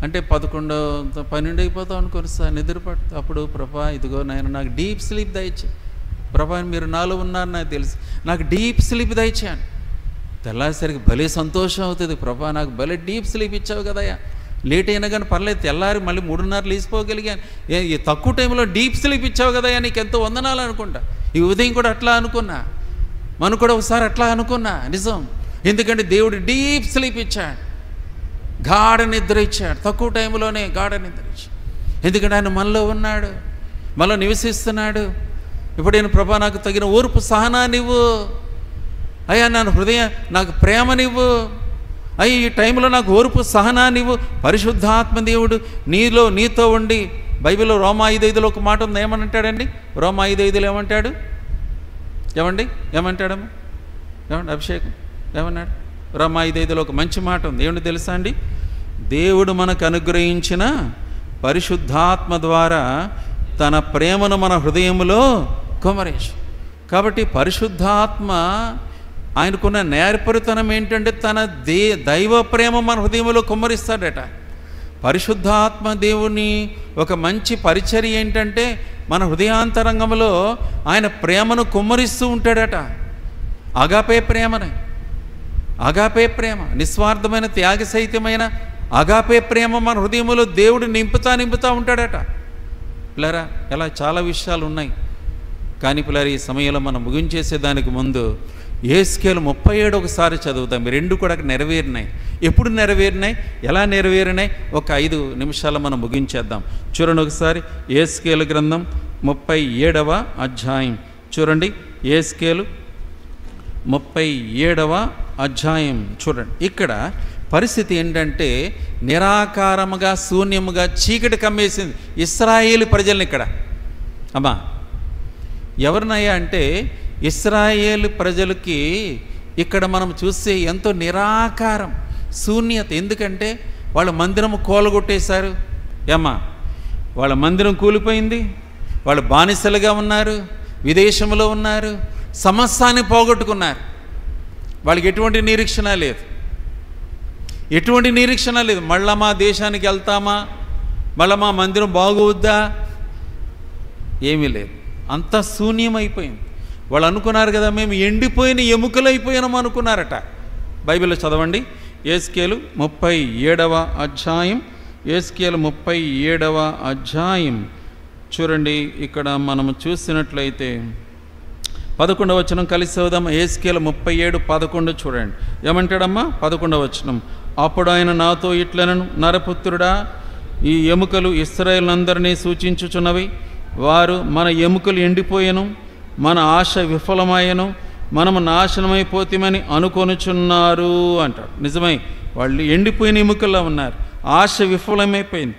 అంటే 11, 12 అయిపోతామని కొన్నిసార్లు నిద్ర పట్టదు. అప్పుడు ప్రభా ఇదిగో నాయన నాకు డీప్ స్లీప్ దయచే, ప్రభా మీరు నాలో ఉన్నారు నాకు తెలుసు, నాకు డీప్ స్లీప్ దయచాను. తెల్లారిసరికి భలే సంతోషం అవుతుంది. ప్రభా నాకు భలే డీప్ స్లీప్ ఇచ్చావు కదయ్యా, లేట్ అయినా కానీ పర్లేదు, తెల్లారి మళ్ళీ 3:30 లేచిపోగలిగాను. ఈ తక్కువ టైంలో డీప్ స్లీప్ ఇచ్చావు కదయ్యా, నీకు ఎంతో వందనాలు అనుకుంటా. ఈ ఉదయం కూడా అట్లా అనుకున్నా, మనం కూడా ఒకసారి అట్లా అనుకున్నా. నిజం, ఎందుకంటే దేవుడు డీప్ స్లీప్ ఇచ్చాడు, గాఢ నిద్ర ఇచ్చాడు. తక్కువ టైంలోనే గాఢ నిద్ర ఇచ్చాడు. ఎందుకంటే ఆయన మనలో ఉన్నాడు, మనలో నివసిస్తున్నాడు. ఇప్పుడు నేను ప్రభా నాకు తగిన ఓర్పు సహనాన్నివ్వు అయ్యా, నా హృదయం నాకు ప్రేమనివ్వు అయ్యి, ఈ టైంలో నాకు ఓర్పు సహనాన్నివ్వు. పరిశుద్ధాత్మ దేవుడు నీతో ఉండి, బైబిల్లో రోమా 5:5లో ఒక మాట ఉంది. ఏమంటాడండి? రోమా 5:5లో ఏమంటాడు? ఏమంటాడమ్మా? అభిషేకం ఏమన్నాడు? రోమా 5:5లో ఒక మంచి మాట ఉంది. ఏమిటి తెలుసా అండి? దేవుడు మనకు అనుగ్రహించిన పరిశుద్ధాత్మ ద్వారా తన ప్రేమను మన హృదయంలో కుమ్మరించు. కాబట్టి పరిశుద్ధాత్మ ఆయనకున్న నేర్పరితనం ఏంటంటే తన దైవ ప్రేమ మన హృదయంలో కుమ్మరిస్తాడట. పరిశుద్ధాత్మ దేవుని ఒక మంచి పరిచర్య ఏంటంటే మన హృదయాంతరంగంలో ఆయన ప్రేమను కుమ్మరిస్తూ ఉంటాడట. అగాపే ప్రేమ, నిస్వార్థమైన త్యాగసహితమైన అగాపే ప్రేమ మన హృదయంలో దేవుడు నింపుతా ఉంటాడట. పిల్లరా, ఇలా చాలా విషయాలు ఉన్నాయి. కానీ పిల్లలు ఈ సమయంలో మనం ముగించేసేదానికి ముందు యేస్కేలు 37 ఒకసారి చదువుతాం. ఈ రెండు కూడా నెరవేరినాయి. ఎప్పుడు నెరవేరినాయి, ఎలా నెరవేరినాయి, ఒక 5 నిమిషాలు మనం ముగించేద్దాం. చూడండి ఒకసారి యేస్కేలు గ్రంథం 37వ అధ్యాయం చూడండి. యేస్కేలు 37వ అధ్యాయం చూడండి. ఇక్కడ పరిస్థితి ఏంటంటే నిరాకారముగా శూన్యముగా చీకటి కమ్మేసింది ఇశ్రాయేలు ప్రజల్ని. ఇక్కడ అమ్మా ఎవరినయ్యా అంటే ఇశ్రాయేలు ప్రజలకి ఇక్కడ మనం చూస్తే ఎంతో నిరాకారం, శూన్యత. ఎందుకంటే వాళ్ళ మందిరం కూలగొట్టేశారు. ఏమ్మా వాళ్ళ మందిరం కూలిపోయింది, వాళ్ళు బానిసలుగా ఉన్నారు, విదేశంలో ఉన్నారు, సమస్తాన్ని పోగొట్టుకున్నారు. వాళ్ళకి ఎటువంటి నిరీక్షణ లేదు, ఎటువంటి నిరీక్షణ లేదు. మళ్ళా మా దేశానికి వెళ్తామా, మళ్ళీ మా మందిరం బాగోద్దా, ఏమీ లేదు. అంత శూన్యమైపోయింది. వాళ్ళు అనుకున్నారు కదా, మేము ఎండిపోయిన ఎముకలైపోయినాం అనుకున్నారట. బైబిల్లో చదవండి యేస్కేలు 37వ అధ్యాయం. యేస్కేలు 37వ అధ్యాయం చూడండి. ఇక్కడ మనము చూసినట్లయితే 11వ వచనం కలిసి చదువుదాం. యేస్కేలు 37:11 చూడండి. ఏమంటాడమ్మా 11వ వచనం. అప్పుడు ఆయన నాతో ఇట్లనను, నరపుత్రుడా, ఈ ఎముకలు ఇశ్రాయేలునందరినీ సూచించుచున్నవి. వారు మన ఎముకలు ఎండిపోయెను, మన ఆశ విఫలమయ్యను, మనము నాశనమైపోతామని అనుకొనుచున్నారు అంటాడు. నిజమై వాళ్ళు ఎండిపోయిన ఎముకల్లో ఉన్నారు, ఆశ విఫలమైపోయింది,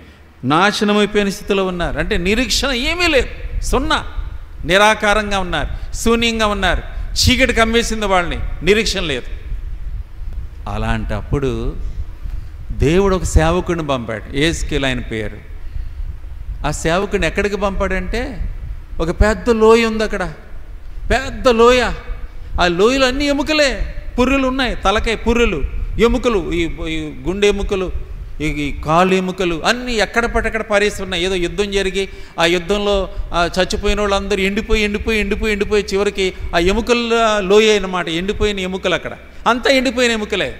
నాశనమైపోయిన స్థితిలో ఉన్నారు. అంటే నిరీక్షణ ఏమీ లేదు, సున్నా, నిరాకారంగా ఉన్నారు, శూన్యంగా ఉన్నారు, చీకటి కమ్మేసింది వాళ్ళని, నిరీక్షణ లేదు. అలాంటప్పుడు దేవుడు ఒక సేవకుడిని పంపాడు, యేస్కేలు ఆయన పేరు. ఆ సేవకుడిని ఎక్కడికి పంపాడంటే ఒక పెద్ద లోయ ఉంది అక్కడ, పెద్ద లోయ. ఆ లోయలో అన్ని ఎముకలే, పుర్రెలు ఉన్నాయి, తలకాయ పుర్రెలు, ఎముకలు, ఈ గుండె ఎముకలు, ఈ కాలు ఎముకలు అన్నీ ఎక్కడ పట్టక్కడ పారేసి ఉన్నాయి. ఏదో యుద్ధం జరిగి ఆ యుద్ధంలో చచ్చిపోయిన వాళ్ళందరూ ఎండిపోయి చివరికి ఆ ఎముకల లోయ అన్నమాట, ఎండిపోయిన ఎముకలు. అక్కడ అంతా ఎండిపోయిన ఎముకలే.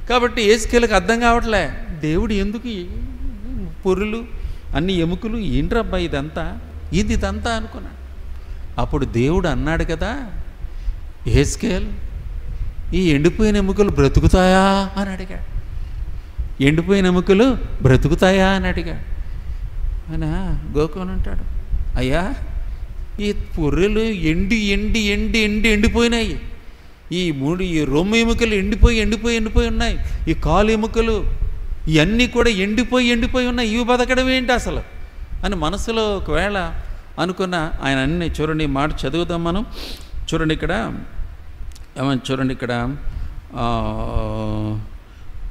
కాబట్టి యేస్కేలుకి అర్థం కావట్లే, దేవుడు ఎందుకు పొరులు అన్ని ఎముకలు, ఏంట్రబ్బా ఇదంతా అనుకున్నాడు. అప్పుడు దేవుడు అన్నాడు కదా, యేస్కేలు ఈ ఎండిపోయిన ఎముకలు బ్రతుకుతాయా అని అడిగాడు. ఎండిపోయిన ఎముకలు బ్రతుకుతాయా అని అడిగాడు. ఆయన గోకొని ఉంటాడు, అయ్యా ఈ పొర్రెలు ఎండిపోయినాయి. ఈ రొమ్ము ఎముకలు ఎండిపోయి ఉన్నాయి. ఈ కాలు ఎముకలు ఇవన్నీ కూడా ఎండిపోయి ఉన్నాయి. ఇవి బతకడం ఏంటి అసలు అని మనసులో ఒకవేళ అనుకున్న ఆయన అన్నీ చూడండి. మాట చదువుదాం మనం. చూడండి ఇక్కడ ఇక్కడ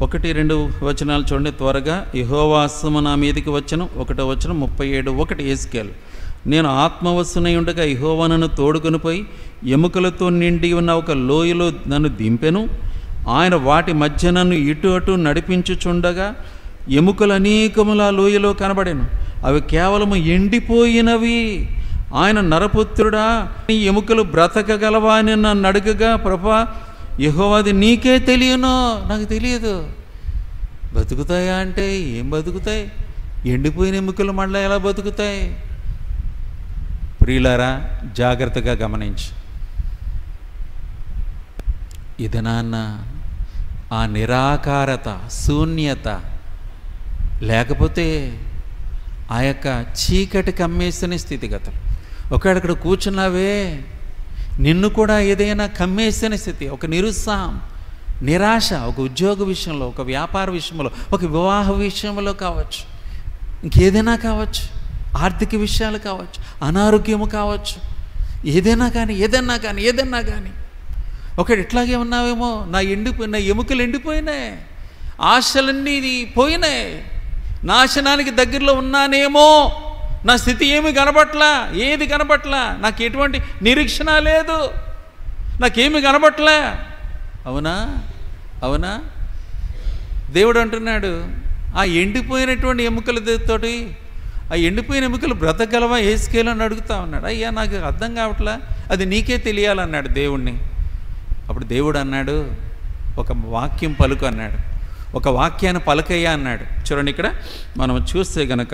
1-2 వచనాలు చూడండి త్వరగా. యెహోవా హస్తము నా మీదికి వచ్చెను. 1వ వచనం 37:1 యేస్కేలు. నేను ఆత్మవశునై ఉండగా యెహోవా నన్ను తోడుకొని పోయి ఎముకలతో నిండి ఉన్న ఒక లోయలో నన్ను దింపెను. ఆయన వాటి మధ్య నన్ను ఇటు అటు నడిపించుచుండగా ఎముకలు అనేకములు ఆ లోయలో కనబడెను. అవి కేవలము ఎండిపోయినవి. ఆయన నరపుత్రుడా, నీ ఎముకలు బ్రతకగలవా అని నన్ను అడగగా, ప్రభా యెహోవాది నీకే తెలియను, నాకు తెలియదు. బతుకుతాయా అంటే ఏం బతుకుతాయి? ఎండిపోయిన ఎముకలు మళ్ళీ ఎలా బతుకుతాయి? ప్రియులారా జాగ్రత్తగా గమనించు. ఇది నాన్న ఆ నిరాకారత, శూన్యత, లేకపోతే ఆ యొక్క చీకటి కమ్మేసిన స్థితిగతులు. ఒకవేళ ఇక్కడ కూర్చున్నావే, నిన్ను కూడా ఏదైనా కమ్మేసిన స్థితి, ఒక నిరుత్సాహం, నిరాశ, ఒక ఉద్యోగ విషయంలో, ఒక వ్యాపార విషయంలో, ఒక వివాహ విషయంలో కావచ్చు, ఇంకేదైనా కావచ్చు, ఆర్థిక విషయాలు కావచ్చు, అనారోగ్యము కావచ్చు, ఏదైనా కానీ ఒకటి ఇట్లాగే ఉన్నావేమో, నా ఎముకలు ఎండిపోయినాయి, ఆశలన్నీ పోయినాయి, నాశనానికి దగ్గరలో ఉన్నానేమో, నా స్థితి ఏది కనబట్లా, నాకు ఎటువంటి నిరీక్షణ లేదు, నాకేమి కనబట్లే. అవునా దేవుడు అంటున్నాడు, ఆ ఎండిపోయినటువంటి ఎముకలతోటి, ఆ ఎండిపోయిన ఎముకలు బ్రతకగలవా యేస్కేలు అని అడుగుతా ఉన్నాడు. అయ్యా నాకు అర్థం కావట్లా, అది నీకే తెలియాలన్నాడు దేవుణ్ణి. అప్పుడు దేవుడు అన్నాడు, ఒక వాక్యం పలుకు అన్నాడు. ఒక వాక్యాన్ని పలకయ్యా అన్నాడు. చూడండి ఇక్కడ మనం చూస్తే గనక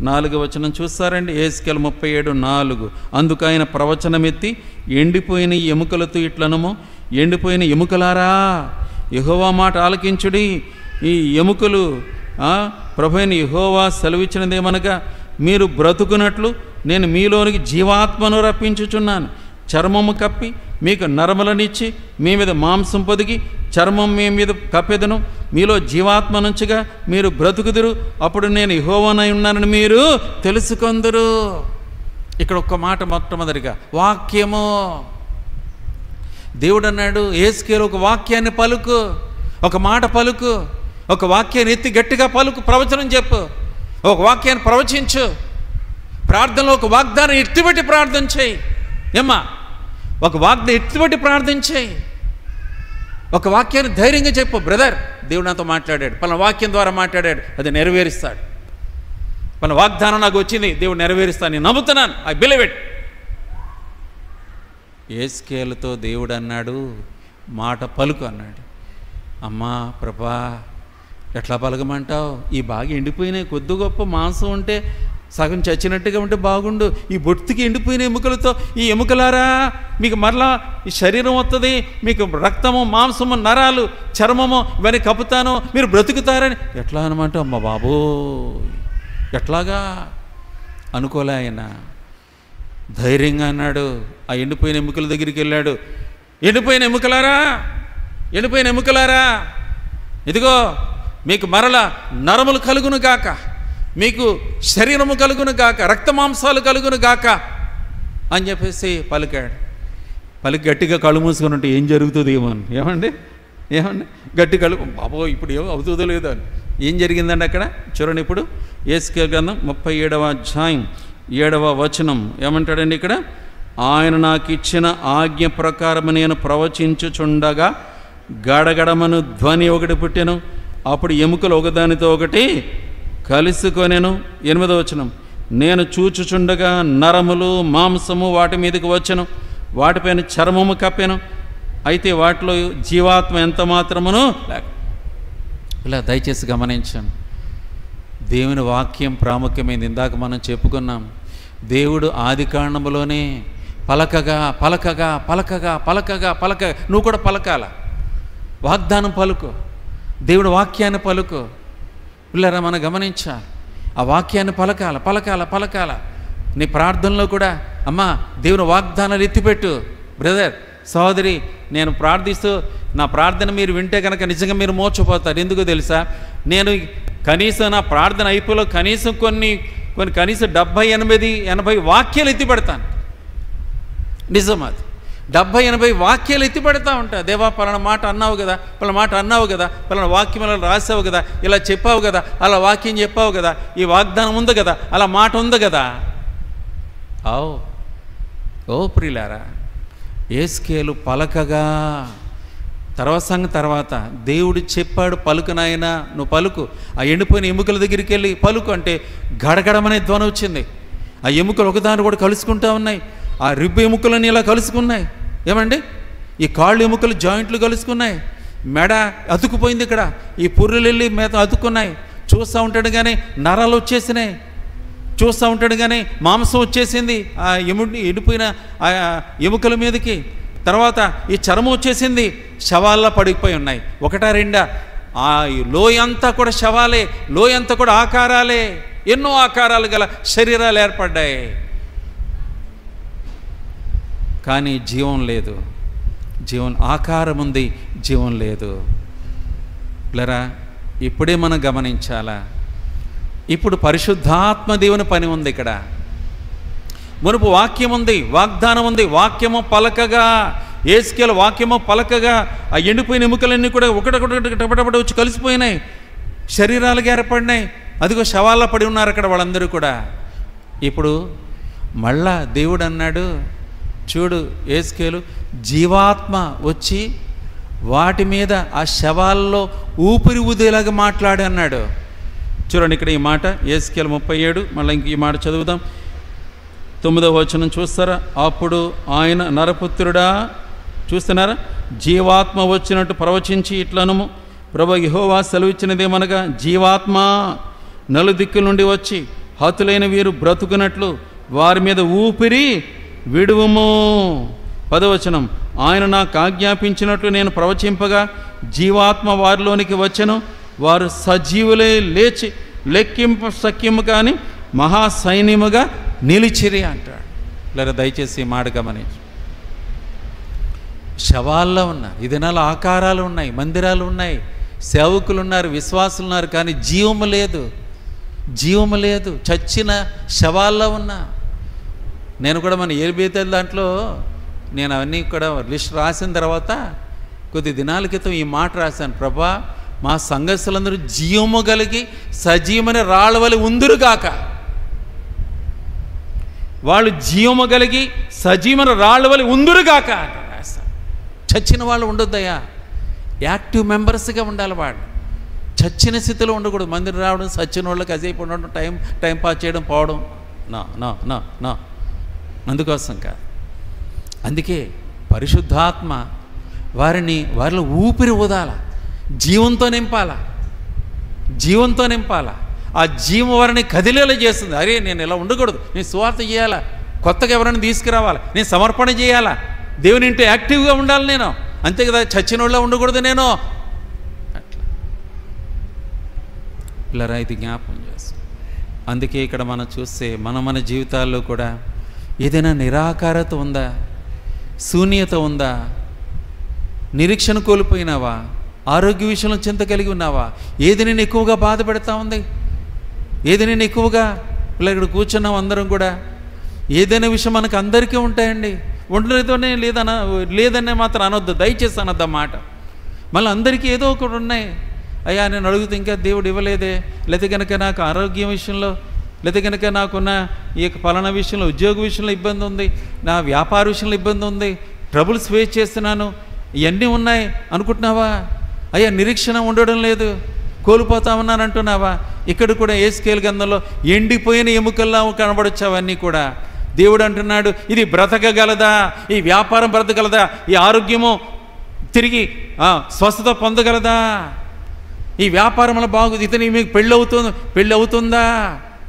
4వ వచనం చూస్తారండి. యెహెజ్కేలు 37:4. అందుకు ఆయన ప్రవచనం ఎత్తి, ఎండిపోయిన ఎముకలతో ఇట్లనము, ఎండిపోయిన ఎముకలారా యెహోవా మాట ఆలకించుడి. ఈ ఎముకలు ప్రభువైన యెహోవా సెలవిచ్చినదేమనగా, మీరు బ్రతుకున్నట్లు నేను మీలోనికి జీవాత్మను రప్పించుచున్నాను. చర్మము కప్పి మీకు నరములనిచ్చి మీ మీద మాంసం పొదిగి చర్మం మీ మీద కప్పెదను. మీలో జీవాత్మ నుంచిగా మీరు బ్రతుకుదురు. అప్పుడు నేను యెహోవానై ఉన్నానని మీరు తెలుసుకొందురు. ఇక్కడ ఒక్క మాట మొట్టమొదటిగా వాక్యము. దేవుడు అన్నాడు యెహెజ్కేలు ఒక వాక్యాన్ని పలుకు, ఒక మాట పలుకు, ఒక వాక్యాన్ని ఎత్తి గట్టిగా పలుకు, ప్రవచనం చెప్పు, ఒక వాక్యాన్ని ప్రవచించు, ప్రార్థనలో ఒక వాగ్దానం ఎత్తిపెట్టి ప్రార్థన చేయి. ఏమ్మా, ఒక వాగ్దానం ఎత్తిపెట్టి ప్రార్థన చేయి, ఒక వాక్యాన్ని ధైర్యంగా చెప్పు. బ్రదర్, దేవుడు నాతో మాట్లాడాడు, పలానా వాక్యం ద్వారా మాట్లాడాడు, అది నెరవేరుస్తాడు. పలానా వాగ్దానం నాకు వచ్చింది, దేవుడు నెరవేరుస్తాను, నేను నమ్ముతున్నాను, ఐ బిలీవ్ ఇట్. యెహెజ్కేలుతో దేవుడు అన్నాడు మాట పలుకు అన్నాడు. అమ్మా ప్రభా, ఎట్లా పలకమంటావు? ఈ బాగా ఎండిపోయినాయి, కొద్ది గొప్ప మాంసం ఉంటే, సగం చచ్చినట్టుగా ఉంటే బాగుండు. ఈ బొత్తికి ఎండిపోయిన ఎముకలతో, ఈ ఎముకలారా మీకు మరలా ఈ శరీరం వస్తుంది, మీకు రక్తము, మాంసము, నరాలు, చర్మము ఇవన్నీ కప్పుతాను, మీరు బ్రతుకుతారని ఎట్లా అనమాట? అమ్మ బాబో, ఎట్లాగా అనుకోలే ఆయన. ధైర్యంగా అన్నాడు. ఆ ఎండిపోయిన ఎముకల దగ్గరికి వెళ్ళాడు. ఎండిపోయిన ఎముకలారా, ఎండిపోయిన ఎముకలారా, ఇదిగో మీకు మరల నరములు కలుగును గాక, మీకు శరీరము కలుగును గాక, రక్తమాంసాలు కలుగును గాక అని చెప్పేసి పలికాడు. పలికి గట్టిగా కళ్ళు మూసుకొని ఉంటే ఏం జరుగుతుంది ఏమని, ఏమండి గట్టి కళ్ళు, బాబో ఇప్పుడు ఏమో అవుతుందో లేదో అని. ఏం జరిగిందండి అక్కడ చూడండి. ఇప్పుడు యెహెజ్కేలు గ్రంథం 37వ అధ్యాయం 7వ వచనం ఏమంటాడండి ఇక్కడ? ఆయన నాకు ఇచ్చిన ఆజ్ఞ ప్రకారం నేను ప్రవచించుచుండగా గడగడమను ధ్వని ఒకటి పుట్టెను. అప్పుడు ఎముకలు ఒకదానితో ఒకటి కలుసుకొనెను. 8వ వచనం, నేను చూచుచుండగా నరములు, మాంసము వాటి మీదకి వచ్చెను, వాటిపైన చర్మము కప్పెను, అయితే వాటిలో జీవాత్మ ఎంత మాత్రమును లేక. ఇలా దయచేసి గమనించాను. దేవుని వాక్యం ప్రాముఖ్యమైంది. ఇందాక మనం చెప్పుకున్నాం, దేవుడు ఆది కాండములోనే పలకగా పలకగా పలకగా పలకగా పలకగా, నువ్వు కూడా పలకాల, వాగ్దానం పలుకు, దేవుడు వాక్యాన్ని పలుకు. పిల్లరా, మనం గమనించాలి, ఆ వాక్యాన్ని పలకాల పలకాల పలకాల. నీ ప్రార్థనలో కూడా అమ్మా దేవుని వాగ్దానాలు ఎత్తిపెట్టు. బ్రదర్, సహోదరి, నేను ప్రార్థిస్తూ నా ప్రార్థన మీరు వింటే కనుక నిజంగా మీరు మోర్చిపోతారు. ఎందుకో తెలుసా? నేను కనీసం నా ప్రార్థన అయిపోలో కనీసం కొన్ని కనీసం 70-80 వాక్యాలు ఎత్తిపెడతాను. నిజం అది. 70-80 వాక్యాలు ఎత్తిపెడతా ఉంటా. దేవా, పలానా మాట అన్నావు కదా, పలానా మాట అన్నావు కదా, పలానా వాక్యం అలా రాసావు కదా, ఇలా చెప్పావు కదా, అలా వాక్యం చెప్పావు కదా, ఈ వాగ్దానం ఉంది కదా, అలా మాట ఉంది కదా. ఓ ప్రియులారా, యెహెజ్కేలు పలకగా, తర్వాత దేవుడు చెప్పాడు, పలుకు నాయనా, నువ్వు పలుకు. ఆ ఎండిపోయిన ఎముకల దగ్గరికి వెళ్ళి పలుకు అంటే గడగడమనే ధ్వని వచ్చింది. ఆ ఎముకలు ఒకదాని కూడా కలుసుకుంటా ఉన్నాయి. ఆ రిబ్బు ఎముకలని ఇలా కలుసుకున్నాయి. ఏమండి, ఈ కాళ్ళు ఎముకలు జాయింట్లు కలుసుకున్నాయి. మెడ అతుకుపోయింది. ఇక్కడ ఈ పుర్రెలు వెళ్ళి మీద అతుక్కున్నాయి. చూస్తూ ఉంటాడు కానీ నరాలు వచ్చేసినాయి. చూస్తూ ఉంటాడు కానీ మాంసం వచ్చేసింది ఆ ఎండిపోయిన ఆ ఎముకల మీదకి. తర్వాత ఈ చర్మం వచ్చేసింది. శవాల్లో పడిపోయి ఉన్నాయి. ఒకటా రెండా? ఆ లోయంతా కూడా శవాలే, లోయంతా కూడా ఆకారాలే, ఎన్నో ఆకారాలు గల శరీరాలు ఏర్పడ్డాయి. కానీ జీవం లేదు. ఆకారం ఉంది, జీవం లేదు. పిల్లరా, ఇప్పుడే మనం గమనించాలా? ఇప్పుడు పరిశుద్ధాత్మ దేవుని పని ఉంది ఇక్కడ. మునుపు వాక్యం ఉంది, వాగ్దానం ఉంది. వాక్యము పలకగా, యెహెజ్కేలు వాక్యము పలకగా ఆ ఎండిపోయిన ఎముకలన్నీ కూడా ఒకటొకటి టపటపట వచ్చి కలిసిపోయినాయి, శరీరాలుగా ఏర్పడినాయి. అదిగో శవాల్లో పడి ఉన్నారు అక్కడ వాళ్ళందరూ కూడా. ఇప్పుడు మళ్ళా దేవుడు అన్నాడు, చూడు యెహెజ్కేలు, జీవాత్మ వచ్చి వాటి మీద ఆ శవాల్లో ఊపిరి ఊదేలాగా మాట్లాడి అన్నాడు. చూడండి ఇక్కడ ఈ మాట యెహెజ్కేలు 37. మళ్ళీ ఇంక ఈ మాట చదువుదాం. 9వ వచనం చూస్తారా? అప్పుడు ఆయన, నరపుత్రుడా, చూస్తున్నారా, జీవాత్మ వచ్చినట్టు ప్రవచించి ఇట్లనుము, ప్రభువా యెహోవా సెలవిచ్చినదేమనగా, జీవాత్మ నలుదిక్కుల నుండి వచ్చి హతులైన వీరు బ్రతుకున్నట్లు వారి మీద ఊపిరి విడువుము. 10వ వచనం, ఆయన నాకు ఆజ్ఞాపించినట్లు నేను ప్రవచింపగా జీవాత్మ వారిలోనికి వచ్చెను, వారు సజీవులై లేచి లెక్కింపు సఖ్యము కానీ మహాసైన్యముగా నిలిచిరి అంటాడు. లేదా దయచేసి ఈ మాట గమనించు. శవాల్లో ఉన్నారు, ఈ దినాలు ఆకారాలు ఉన్నాయి, మందిరాలు ఉన్నాయి, సేవకులు ఉన్నారు, విశ్వాసులు ఉన్నారు, కానీ జీవము లేదు, జీవము లేదు. చచ్చిన శవాల్లో ఉన్నా. నేను కూడా మన ఏబిఎల్ దాంట్లో నేను అవన్నీ కూడా లిస్ట్ రాసిన తర్వాత కొద్ది దినాల క్రితం ఈ మాట రాశాను, ప్రభా మా సంఘస్థులందరూ జీవము కలిగి సజీవమైన రాళ్ళవలి ఉందురుగాక. వాళ్ళు జీవము కలిగి సజీవమైన రాళ్ళవలి ఉందురుగాక అంట రాశాను. చచ్చిన వాళ్ళు ఉండొద్దయ్యా, యాక్టివ్ మెంబర్స్గా ఉండాలి. వాళ్ళు చచ్చిన స్థితిలో ఉండకూడదు. మందిరం రావడం, చచ్చిన వాళ్ళకి అజైపు ఉండడం, టైం పాస్ చేయడం, పోవడం, నా నా నా నా అందుకోసం కాదు. అందుకే పరిశుద్ధాత్మ వారిలో ఊపిరి ఊదాల, జీవంతో నింపాల, జీవంతో నింపాల. ఆ జీవం వారిని కదిలేలా చేస్తుంది. అరే నేను ఇలా ఉండకూడదు, నేను సువార్త చేయాలా, కొత్తగా ఎవరైనా తీసుకురావాలా, నేను సమర్పణ చేయాలా, దేవుని ఇంటూ యాక్టివ్గా ఉండాలి నేను, అంతే కదా. చచ్చిన వాళ్ళ ఉండకూడదు నేను. అట్లా ఇలా ఇది జ్ఞాపకం చేస్తాం. అందుకే ఇక్కడ మనం చూస్తే మన జీవితాల్లో కూడా ఏదైనా నిరాకారత ఉందా, శూన్యత ఉందా, నిరీక్షణ కోల్పోయినావా, ఆరోగ్య విషయంలో చింత కలిగి ఉన్నావా, ఏది నేను ఎక్కువగా బాధ పెడతా ఉంది, ఏది నేను ఎక్కువగా ఇలా ఇక్కడ కూర్చున్నాం అందరం కూడా. ఏదైనా విషయం మనకు అందరికీ ఉంటాయండి, ఉండలేదనే లేదనే మాత్రం అనొద్దు, దయచేసి అనొద్దు ఆ మాట. మళ్ళీ అందరికీ ఏదో ఒకటి ఉన్నాయి. అయ్యా నేను అడుగుతూ ఇంకా దేవుడు ఇవ్వలేదే, లేకపోతే కనుక నాకు ఆరోగ్యం విషయంలో, లేకపోతే కనుక నాకున్న ఈ పలానా విషయంలో, ఉద్యోగ విషయంలో ఇబ్బంది ఉంది, నా వ్యాపార విషయంలో ఇబ్బంది ఉంది, ట్రబుల్స్ ఫేస్ చేస్తున్నాను, ఇవన్నీ ఉన్నాయి అనుకుంటున్నావా? అయ్యా నిరీక్షణ ఉండడం లేదు, కోల్పోతా ఉన్నాను అంటున్నావా? ఇక్కడ కూడా యేస్కేలు గ్రంథంలో ఎండిపోయిన ఎముకల్లా కనబడొచ్చు అవన్నీ కూడా. దేవుడు అంటున్నాడు, ఇది బ్రతకగలదా, ఈ వ్యాపారం బ్రతకగలదా, ఈ ఆరోగ్యము తిరిగి స్వస్థత పొందగలదా, ఈ వ్యాపారంలో బాగుంది, ఇతని మీకు పెళ్ళి అవుతుందా?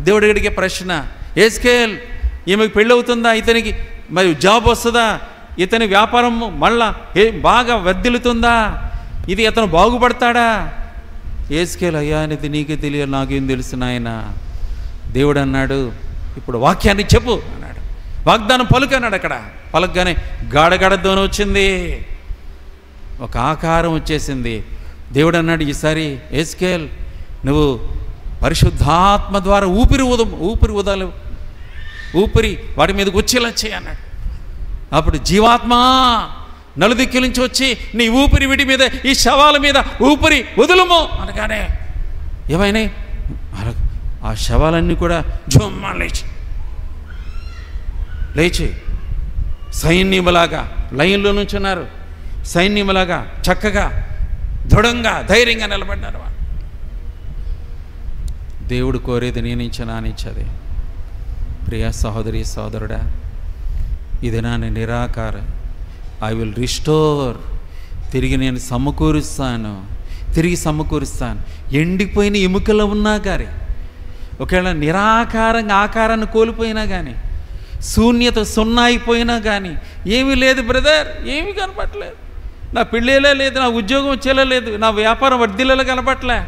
దేవుడు అడిగే ప్రశ్న. యేస్కేల్ ఈమెకు పెళ్ళి అవుతుందా, ఇతనికి మరి జాబ్ వస్తుందా, ఇతని వ్యాపారం మళ్ళా బాగా వర్ధిల్లుతుందా, ఇది అతను బాగుపడతాడా? యేస్కేల్ అయ్యా అనేది నీకే తెలియదు, నాకేం తెలుసు నాయన. దేవుడు అన్నాడు, ఇప్పుడు వాక్యాన్ని చెప్పు అన్నాడు, వాగ్దానం పలుకు అన్నాడు. అక్కడ పలుకగానే గాఢగాఢ ధ్వని వచ్చింది, ఒక ఆకారం వచ్చేసింది. దేవుడు అన్నాడు, ఈసారి యేస్కేల్ నువ్వు పరిశుద్ధాత్మ ద్వారా ఊపిరి ఊదాలి, ఊపిరి వాటి మీదకి వచ్చేలా చేయి అన్నాడు. అప్పుడు జీవాత్మ నలుదిక్కుల నుంచి వచ్చి నీ ఊపిరి వీటి మీద, ఈ శవాల మీద ఊపిరి వదులుము అనగానే ఏమైనా ఆ శవాలన్నీ కూడా జుమ్మ లేచి సైన్యములాగా లైన్లో నుంచున్నారు. సైన్యములాగా చక్కగా దృఢంగా ధైర్యంగా నిలబడ్డారు. దేవుడు కోరేది నీ నుంచి నా నుంచి అదే. ప్రియ సహోదరి సహోదరుడా, ఇది నా నిరాకార, ఐ విల్ రిస్టోర్, తిరిగి నేను తిరిగి సమకూరుస్తాను. ఎండిపోయిన ఎముకలో ఉన్నా కానీ, ఒకవేళ నిరాకారంగా ఆకారాన్ని కోల్పోయినా కానీ, శూన్యత సున్నా అయిపోయినా కానీ, ఏమీ లేదు బ్రదర్, ఏమీ కనపట్లేదు, నా పెళ్ళేలా లేదు, నా ఉద్యోగం వచ్చేలా లేదు, నా వ్యాపారం వర్ధిల్లేలా కనపట్లే,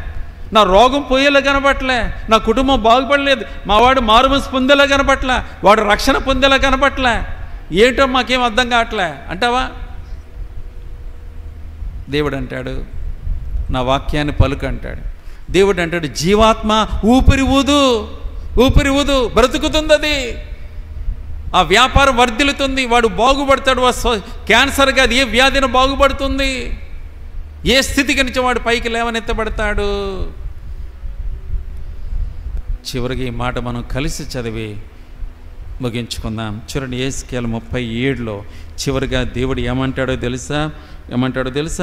నా రోగం పోయేలా కనపట్లే, నా కుటుంబం బాగుపడలేదు, మా వాడు మారుమనసు పొందేలా కనపట్లే, వాడు రక్షణ పొందేలా కనపట్లే, ఏంటో మాకేం అర్థం కావట్లే అంటావా? దేవుడు అంటాడు, నా వాక్యాన్ని పలుకు అంటాడు. దేవుడు అంటాడు, జీవాత్మ ఊపిరి ఊదు, బ్రతుకుతుంది అది, ఆ వ్యాపారం వర్ధిల్లుతుంది, వాడు బాగుపడతాడు, క్యాన్సర్ కాదు ఏ వ్యాధిని బాగుపడుతుంది, ఏ స్థితికి నుంచి వాడు పైకి లేవనెత్తబడతాడు. చివరికి ఈ మాట మనం కలిసి చదివి ముగించుకుందాం. చూడండి, యేస్కేలు 37లో చివరిగా దేవుడు ఏమంటాడో తెలుసా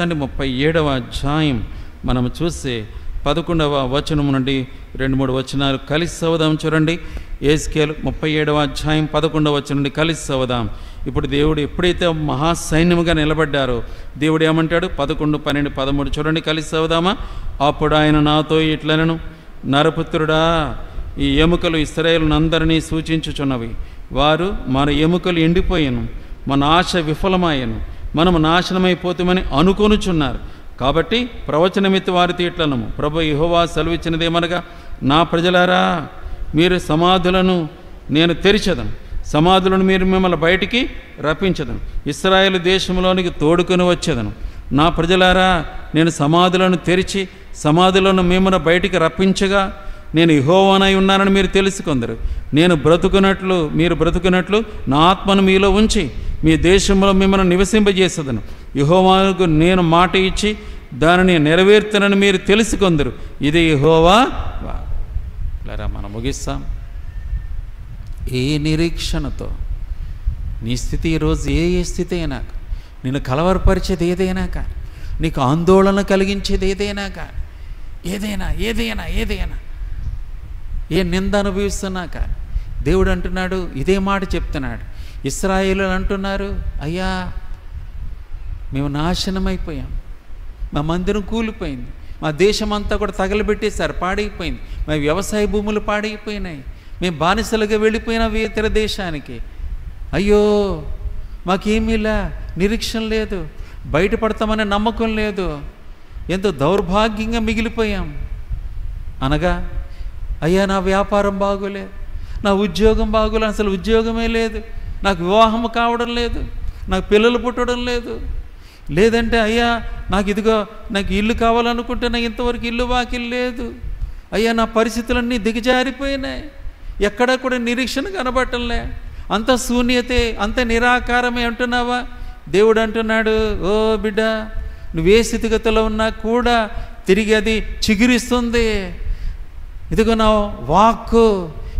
అండి? 37వ అధ్యాయం మనం చూస్తే 11వ వచనం నుండి 2-3 వచనాలు కలిసి చదువుదాం. చూడండి, యెహెజ్కేలు 37వ అధ్యాయం 11వ వచనం నుండి కలిసి చదువుదాం. ఇప్పుడు దేవుడు ఎప్పుడైతే మహాసైన్యముగా నిలబడ్డారో దేవుడు ఏమంటాడు? 11, 12, 13 చూడండి, కలిసి చదువుదామా? అప్పుడు ఆయన నాతో ఇట్లనెను, నరపుత్రుడా, ఈ ఎముకలు ఇశ్రాయేలునందరినీ సూచించుచున్నవి. వారు మన ఎముకలు ఎండిపోయాను, మన ఆశ విఫలమాయను, మనము నాశనమైపోతామని అనుకొనుచున్నారు. కాబట్టి ప్రవచనమిత్తి వారితో ఇట్లనము, ప్రభు యెహోవా సెలవిచ్చినదేమనగా, నా ప్రజలారా, మీరు సమాధులను నేను తెరిచెదను, సమాధులను మీరు మిమ్మల్ని బయటికి రప్పించదను, ఇశ్రాయేలు దేశంలోనికి తోడుకొని వచ్చేదను. నా ప్రజలారా, నేను సమాధులను తెరిచి సమాధులను మిమ్మల్ని బయటికి రప్పించగా నేను యెహోవానై ఉన్నానని మీరు తెలుసుకొందరు. నేను బ్రతుకున్నట్లు మీరు బ్రతుకున్నట్లు నా ఆత్మను మీలో ఉంచి మీ దేశంలో మిమ్మల్ని నివసింపజేసేదను. యెహోవాకు నేను మాట ఇచ్చి దానిని నెరవేర్తానని మీరు తెలుసుకొందరు. ఇది యెహోవా. మనం ముగిస్తాం. ఏ నిరీక్షణతో నీ స్థితి ఈరోజు ఏ స్థితి అయినా, నిన్ను కలవరపరిచేది ఏదైనా కానీ, నీకు ఆందోళన కలిగించేది ఏదైనా కానీ, ఏదైనా ఏ నింద అనుభవిస్తున్నా కానీ దేవుడు అంటున్నాడు, ఇదే మాట చెప్తున్నాడు. ఇశ్రాయేలు అంటున్నారు, అయ్యా మేము నాశనమైపోయాం, మా మందిరం కూలిపోయింది, మా దేశం అంతా కూడా తగలబెట్టేశారు, పాడైపోయింది, మా వ్యవసాయ భూములు పాడైపోయినాయి, మేము బానిసలుగా వెళ్ళిపోయిన ఇతర దేశానికి. అయ్యో మాకేమీలా నిరీక్షణ లేదు, బయటపడతామనే నమ్మకం లేదు, ఎంతో దౌర్భాగ్యంగా మిగిలిపోయాం అనగా, అయ్యా నా వ్యాపారం బాగోలేదు, నా ఉద్యోగం బాగోలేదు, అసలు ఉద్యోగమే లేదు, నాకు వివాహం కావడం లేదు, నాకు పిల్లలు పుట్టడం లేదు, లేదంటే అయ్యా నాకు నాకు ఇల్లు కావాలనుకుంటే నాకు ఇంతవరకు ఇల్లు వాకిల్ లేదు, అయ్యా నా పరిస్థితులన్నీ దిగజారిపోయినాయి, ఎక్కడా కూడా నిరీక్షణ కనబట్టంలే, అంత శూన్యతే, అంత నిరాకారమే అంటున్నావా? దేవుడు అంటున్నాడు, ఓ బిడ్డ, నువ్వే స్థితిగతిలో ఉన్నా కూడా తిరిగి అది చిగురిస్తుంది. ఇదిగో నా వాక్కు,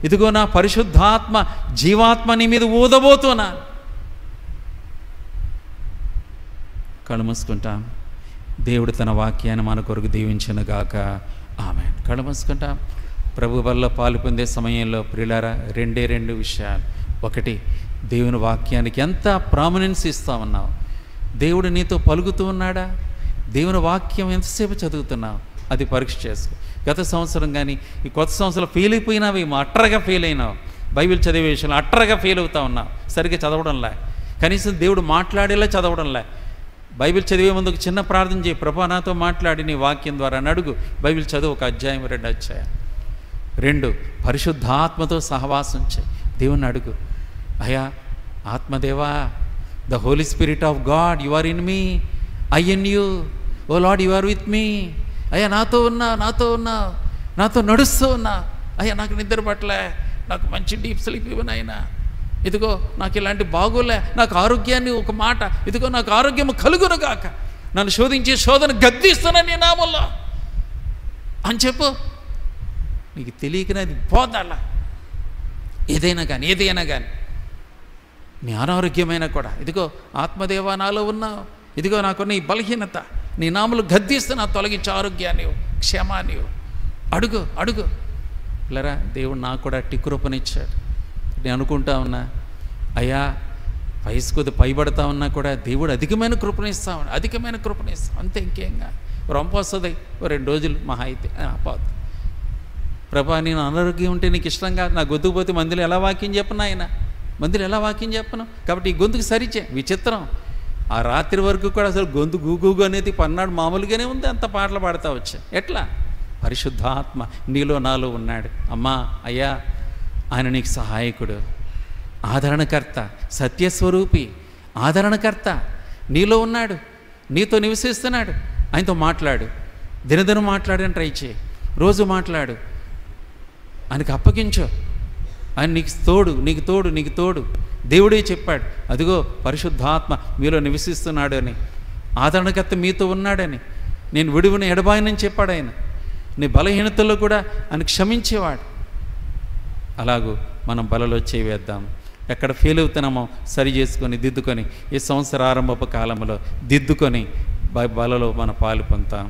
ఇదిగో నా పరిశుద్ధాత్మ జీవాత్మ నీ మీద ఊదబోతున్నా. కళ్ళు మూసుకుంటాం. దేవుడు తన వాక్యాన్ని మన కొరకు దీవించునుగాక. ఆమేన్. కళ్ళు మూసుకుంటాం. ప్రభు వల్ల పాలు పొందే సమయంలో ప్రియులారా, రెండు విషయాలు. ఒకటి, దేవుని వాక్యానికి ఎంత ప్రామునెన్స్ ఇస్తా ఉన్నావు? దేవుడు నీతో పలుకుతూ ఉన్నాడా? దేవుని వాక్యం ఎంతసేపు చదువుతున్నావు? అది పరీక్ష చేసుకో. గత సంవత్సరం కానీ ఈ కొత్త సంవత్సరం ఫెయిల్ అయిపోయినావేమో, అట్టరగా ఫెయిల్ అయినావు, బైబిల్ చదివే విషయంలో అట్టరగా ఫెయిల్ అవుతా ఉన్నావు, సరిగ్గా చదవడంలే, కనీసం దేవుడు మాట్లాడేలా చదవడంలే. బైబిల్ చదివే ముందు ఒక చిన్న ప్రార్థన చేయి, ప్రభా నాతో మాట్లాడి నీ వాక్యం ద్వారా నడుగు. బైబిల్ చదువు, 1 అధ్యాయం 2 అధ్యాయం. 2, పరిశుద్ధాత్మతో సహవాసం చేయి, దేవుని అడుగు. అయ్యా ఆత్మదేవా, the Holi spirit of God, you are in me, I in you, O Lord you are with me. అయ్యా నాతో ఉన్నా, నాతో నడుస్తూ ఉన్నా. అయ్యా నాకు నిద్ర పట్టలే, నాకు మంచి డీప్ స్లీప్ ఇవ్వనైనా, ఇదిగో నాకు ఇలాంటి బాగోలే, నాకు ఆరోగ్యాన్ని ఒక మాట, ఇదిగో నాకు ఆరోగ్యం కలుగునుగాక, నన్ను శోధించే శోధన గద్దిస్తున్నా నీ నామల్లో అని చెప్పు. నీకు తెలియకనేది పోదాల. ఏదైనా కానీ నీ అనారోగ్యమైనా కూడా, ఇదిగో ఆత్మదేవా నాలో ఉన్నావు, ఇదిగో నాకున్న ఈ బలహీనత నీ నామలు గద్దిస్తున్నా, తొలగించే ఆరోగ్యాన్ని, క్షేమాన్ని అడుగు. పిల్లరా, దేవుడు నాకు కూడా టిక్కురూపనిచ్చాడు. నేను అనుకుంటా ఉన్నా, అయ్యా వయసు కొద్ది పైబడతా ఉన్నా కూడా దేవుడు అధికమైన కృపణిస్తాం, అంతే, ఇంకేంగా రొంప వస్తుంది. 2 రోజులు మహా అయితే పోదు. ప్రభా నేను అనారోగ్యం ఉంటే నీకు ఇష్టం కాదు, నా గొంతుకుపోతే మందులు ఎలా వాక్యం చెప్పను, కాబట్టి ఈ గొంతుకు సరిచే. విచిత్రం, ఆ రాత్రి వరకు కూడా అసలు గొంతు గూగు అనేది పన్నాడు మామూలుగానే ఉంది, అంత పాటలు పాడుతూ వచ్చా. ఎట్లా? పరిశుద్ధాత్మ నీలో నాలో ఉన్నాడు. అమ్మా, అయ్యా, ఆయన నీకు సహాయకుడు, ఆదరణకర్త, సత్యస్వరూపి, ఆదరణకర్త నీలో ఉన్నాడు, నీతో నివసిస్తున్నాడు. ఆయనతో మాట్లాడు, దినదినం మాట్లాడని ట్రై చేయి, రోజు మాట్లాడు, ఆయనకు అప్పగించు. ఆయన నీకు తోడు. దేవుడే చెప్పాడు, అదిగో పరిశుద్ధాత్మ మీలో నివసిస్తున్నాడు అని, ఆదరణకర్త మీతో ఉన్నాడని, నేను విడువని ఎడబాయనని చెప్పాడు ఆయన. నీ బలహీనతల్లో కూడా ఆయన క్షమించేవాడు. అలాగూ మనం బలలో చేవేద్దాం. ఎక్కడ ఫెయిల్ అవుతున్నామో సరి చేసుకొని దిద్దుకొని ఈ సంవత్సర ఆరంభపు కాలంలో దిద్దుకొని బలలో మన పాలు పొందుతాం.